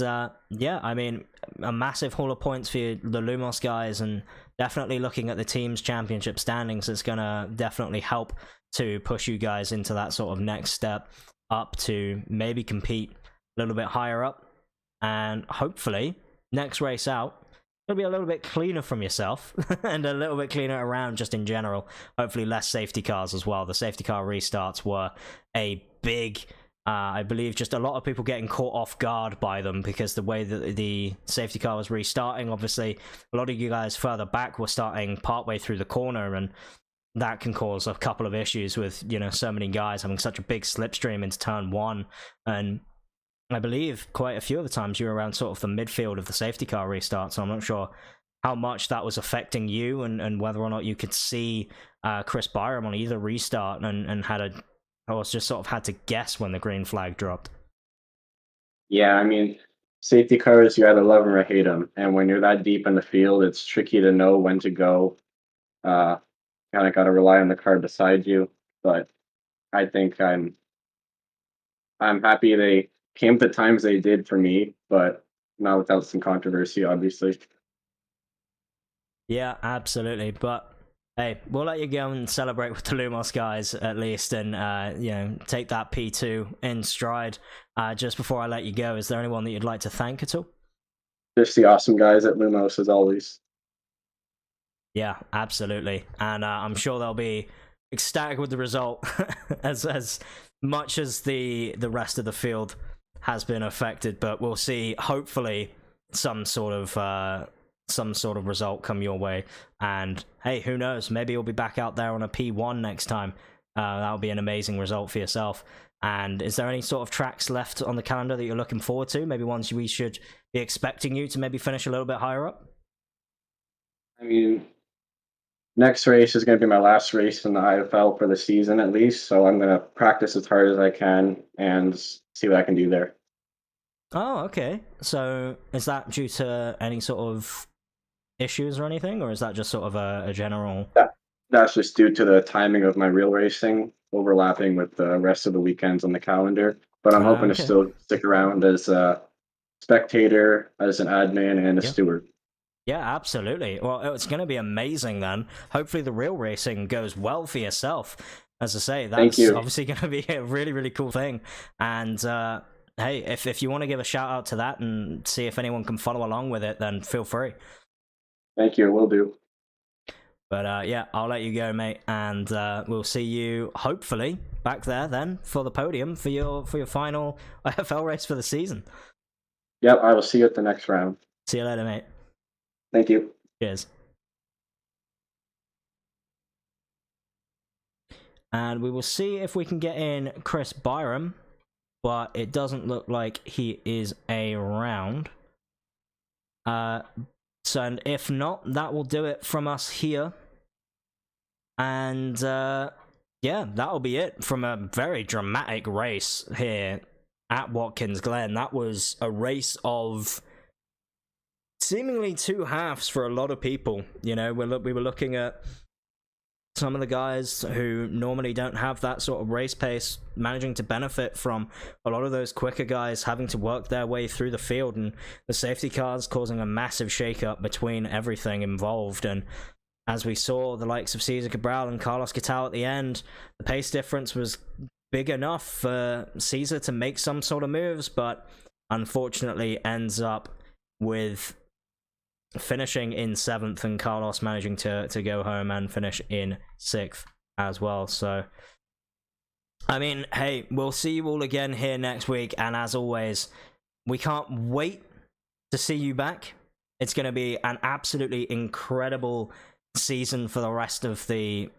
yeah, I mean, a massive haul of points for the Lumos guys, and definitely looking at the team's championship standings, it's going to definitely help to push you guys into that sort of next step up to maybe compete a little bit higher up. And hopefully, next race out, it'll be a little bit cleaner from yourself and a little bit cleaner around just in general. Hopefully less safety cars as well. The safety car restarts were a big, I believe, just a lot of people getting caught off guard by them because the way that the safety car was restarting, obviously a lot of you guys further back were starting partway through the corner, and that can cause a couple of issues with, you know, so many guys having such a big slipstream into turn one. And I believe quite a few of the times you were around sort of the midfield of the safety car restart, so I'm not sure how much that was affecting you and whether or not you could see Chris Byram on either restart and just sort of had to guess when the green flag dropped. Yeah, I mean, safety cars, you either love them or hate them. And when you're that deep in the field, it's tricky to know when to go. Kind of got to rely on the car beside you. But I think I'm happy they came the times they did for me, but not without some controversy, obviously. Yeah, absolutely. But hey, we'll let you go and celebrate with the Lumos guys at least, and you know, take that P2 in stride. Just before I let you go, is there anyone that you'd like to thank at all? Just the awesome guys at Lumos as always. Yeah, absolutely, and I'm sure they'll be ecstatic with the result, as much as the rest of the field has been affected. But we'll see. Hopefully, some sort of result come your way, and hey, who knows? Maybe you'll be back out there on a P1 next time. That'll be an amazing result for yourself. And is there any sort of tracks left on the calendar that you're looking forward to? Maybe ones we should be expecting you to maybe finish a little bit higher up? I mean, next race is going to be my last race in the IFL for the season at least, so I'm going to practice as hard as I can and see what I can do there. Oh, okay. So is that due to any sort of issues or anything, or is that just sort of a general... That's just due to the timing of my real racing overlapping with the rest of the weekends on the calendar. But I'm hoping to still stick around as a spectator, as an admin, and a steward. Yeah, absolutely. Well, it's going to be amazing then. Hopefully the real racing goes well for yourself. As I say, that's obviously going to be a really, really cool thing. And hey, if you want to give a shout out to that and see if anyone can follow along with it, then feel free. Thank you, will do. But yeah, I'll let you go, mate, and we'll see you hopefully back there then for the podium for your final IFL race for the season. Yep, I will see you at the next round. See you later, mate. Thank you. Cheers. And we will see if we can get in Chris Byram, but it doesn't look like he is around. So, and if not, that will do it from us here. And yeah, that'll be it from a very dramatic race here at Watkins Glen. That was a race of seemingly two halves for a lot of people. You know, we were looking at some of the guys who normally don't have that sort of race pace managing to benefit from a lot of those quicker guys having to work their way through the field, and the safety cars causing a massive shakeup between everything involved. And as we saw, the likes of Cesar Cabral and Carlos Gattal at the end, the pace difference was big enough for Cesar to make some sort of moves, but unfortunately ends up with finishing in 7th and Carlos managing to go home and finish in 6th as well. So I mean, hey, we'll see you all again here next week, and as always, we can't wait to see you back. It's going to be an absolutely incredible season for the rest of the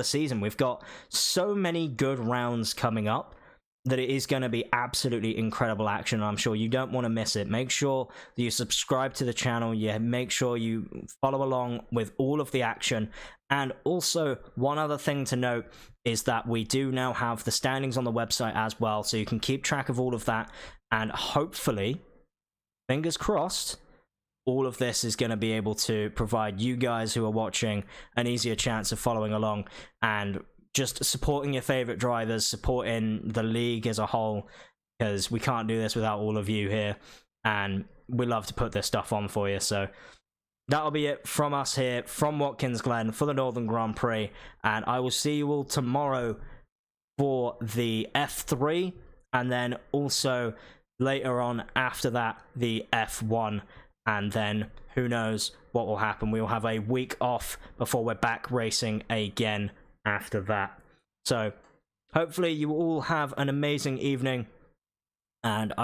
season. We've got so many good rounds coming up, that it is going to be absolutely incredible action. I'm sure you don't want to miss it. Make sure that you subscribe to the channel. Yeah, make sure you follow along with all of the action. And also, one other thing to note is that we do now have the standings on the website as well, so you can keep track of all of that. And hopefully, fingers crossed, all of this is going to be able to provide you guys who are watching an easier chance of following along and just supporting your favorite drivers, supporting the league as a whole, because we can't do this without all of you here, and we love to put this stuff on for you. So that'll be it from us here from Watkins Glen for the Northern Grand Prix, and I will see you all tomorrow for the F3, and then also later on after that the F1, and then who knows what will happen. We will have a week off before we're back racing again after that. So hopefully you all have an amazing evening, and I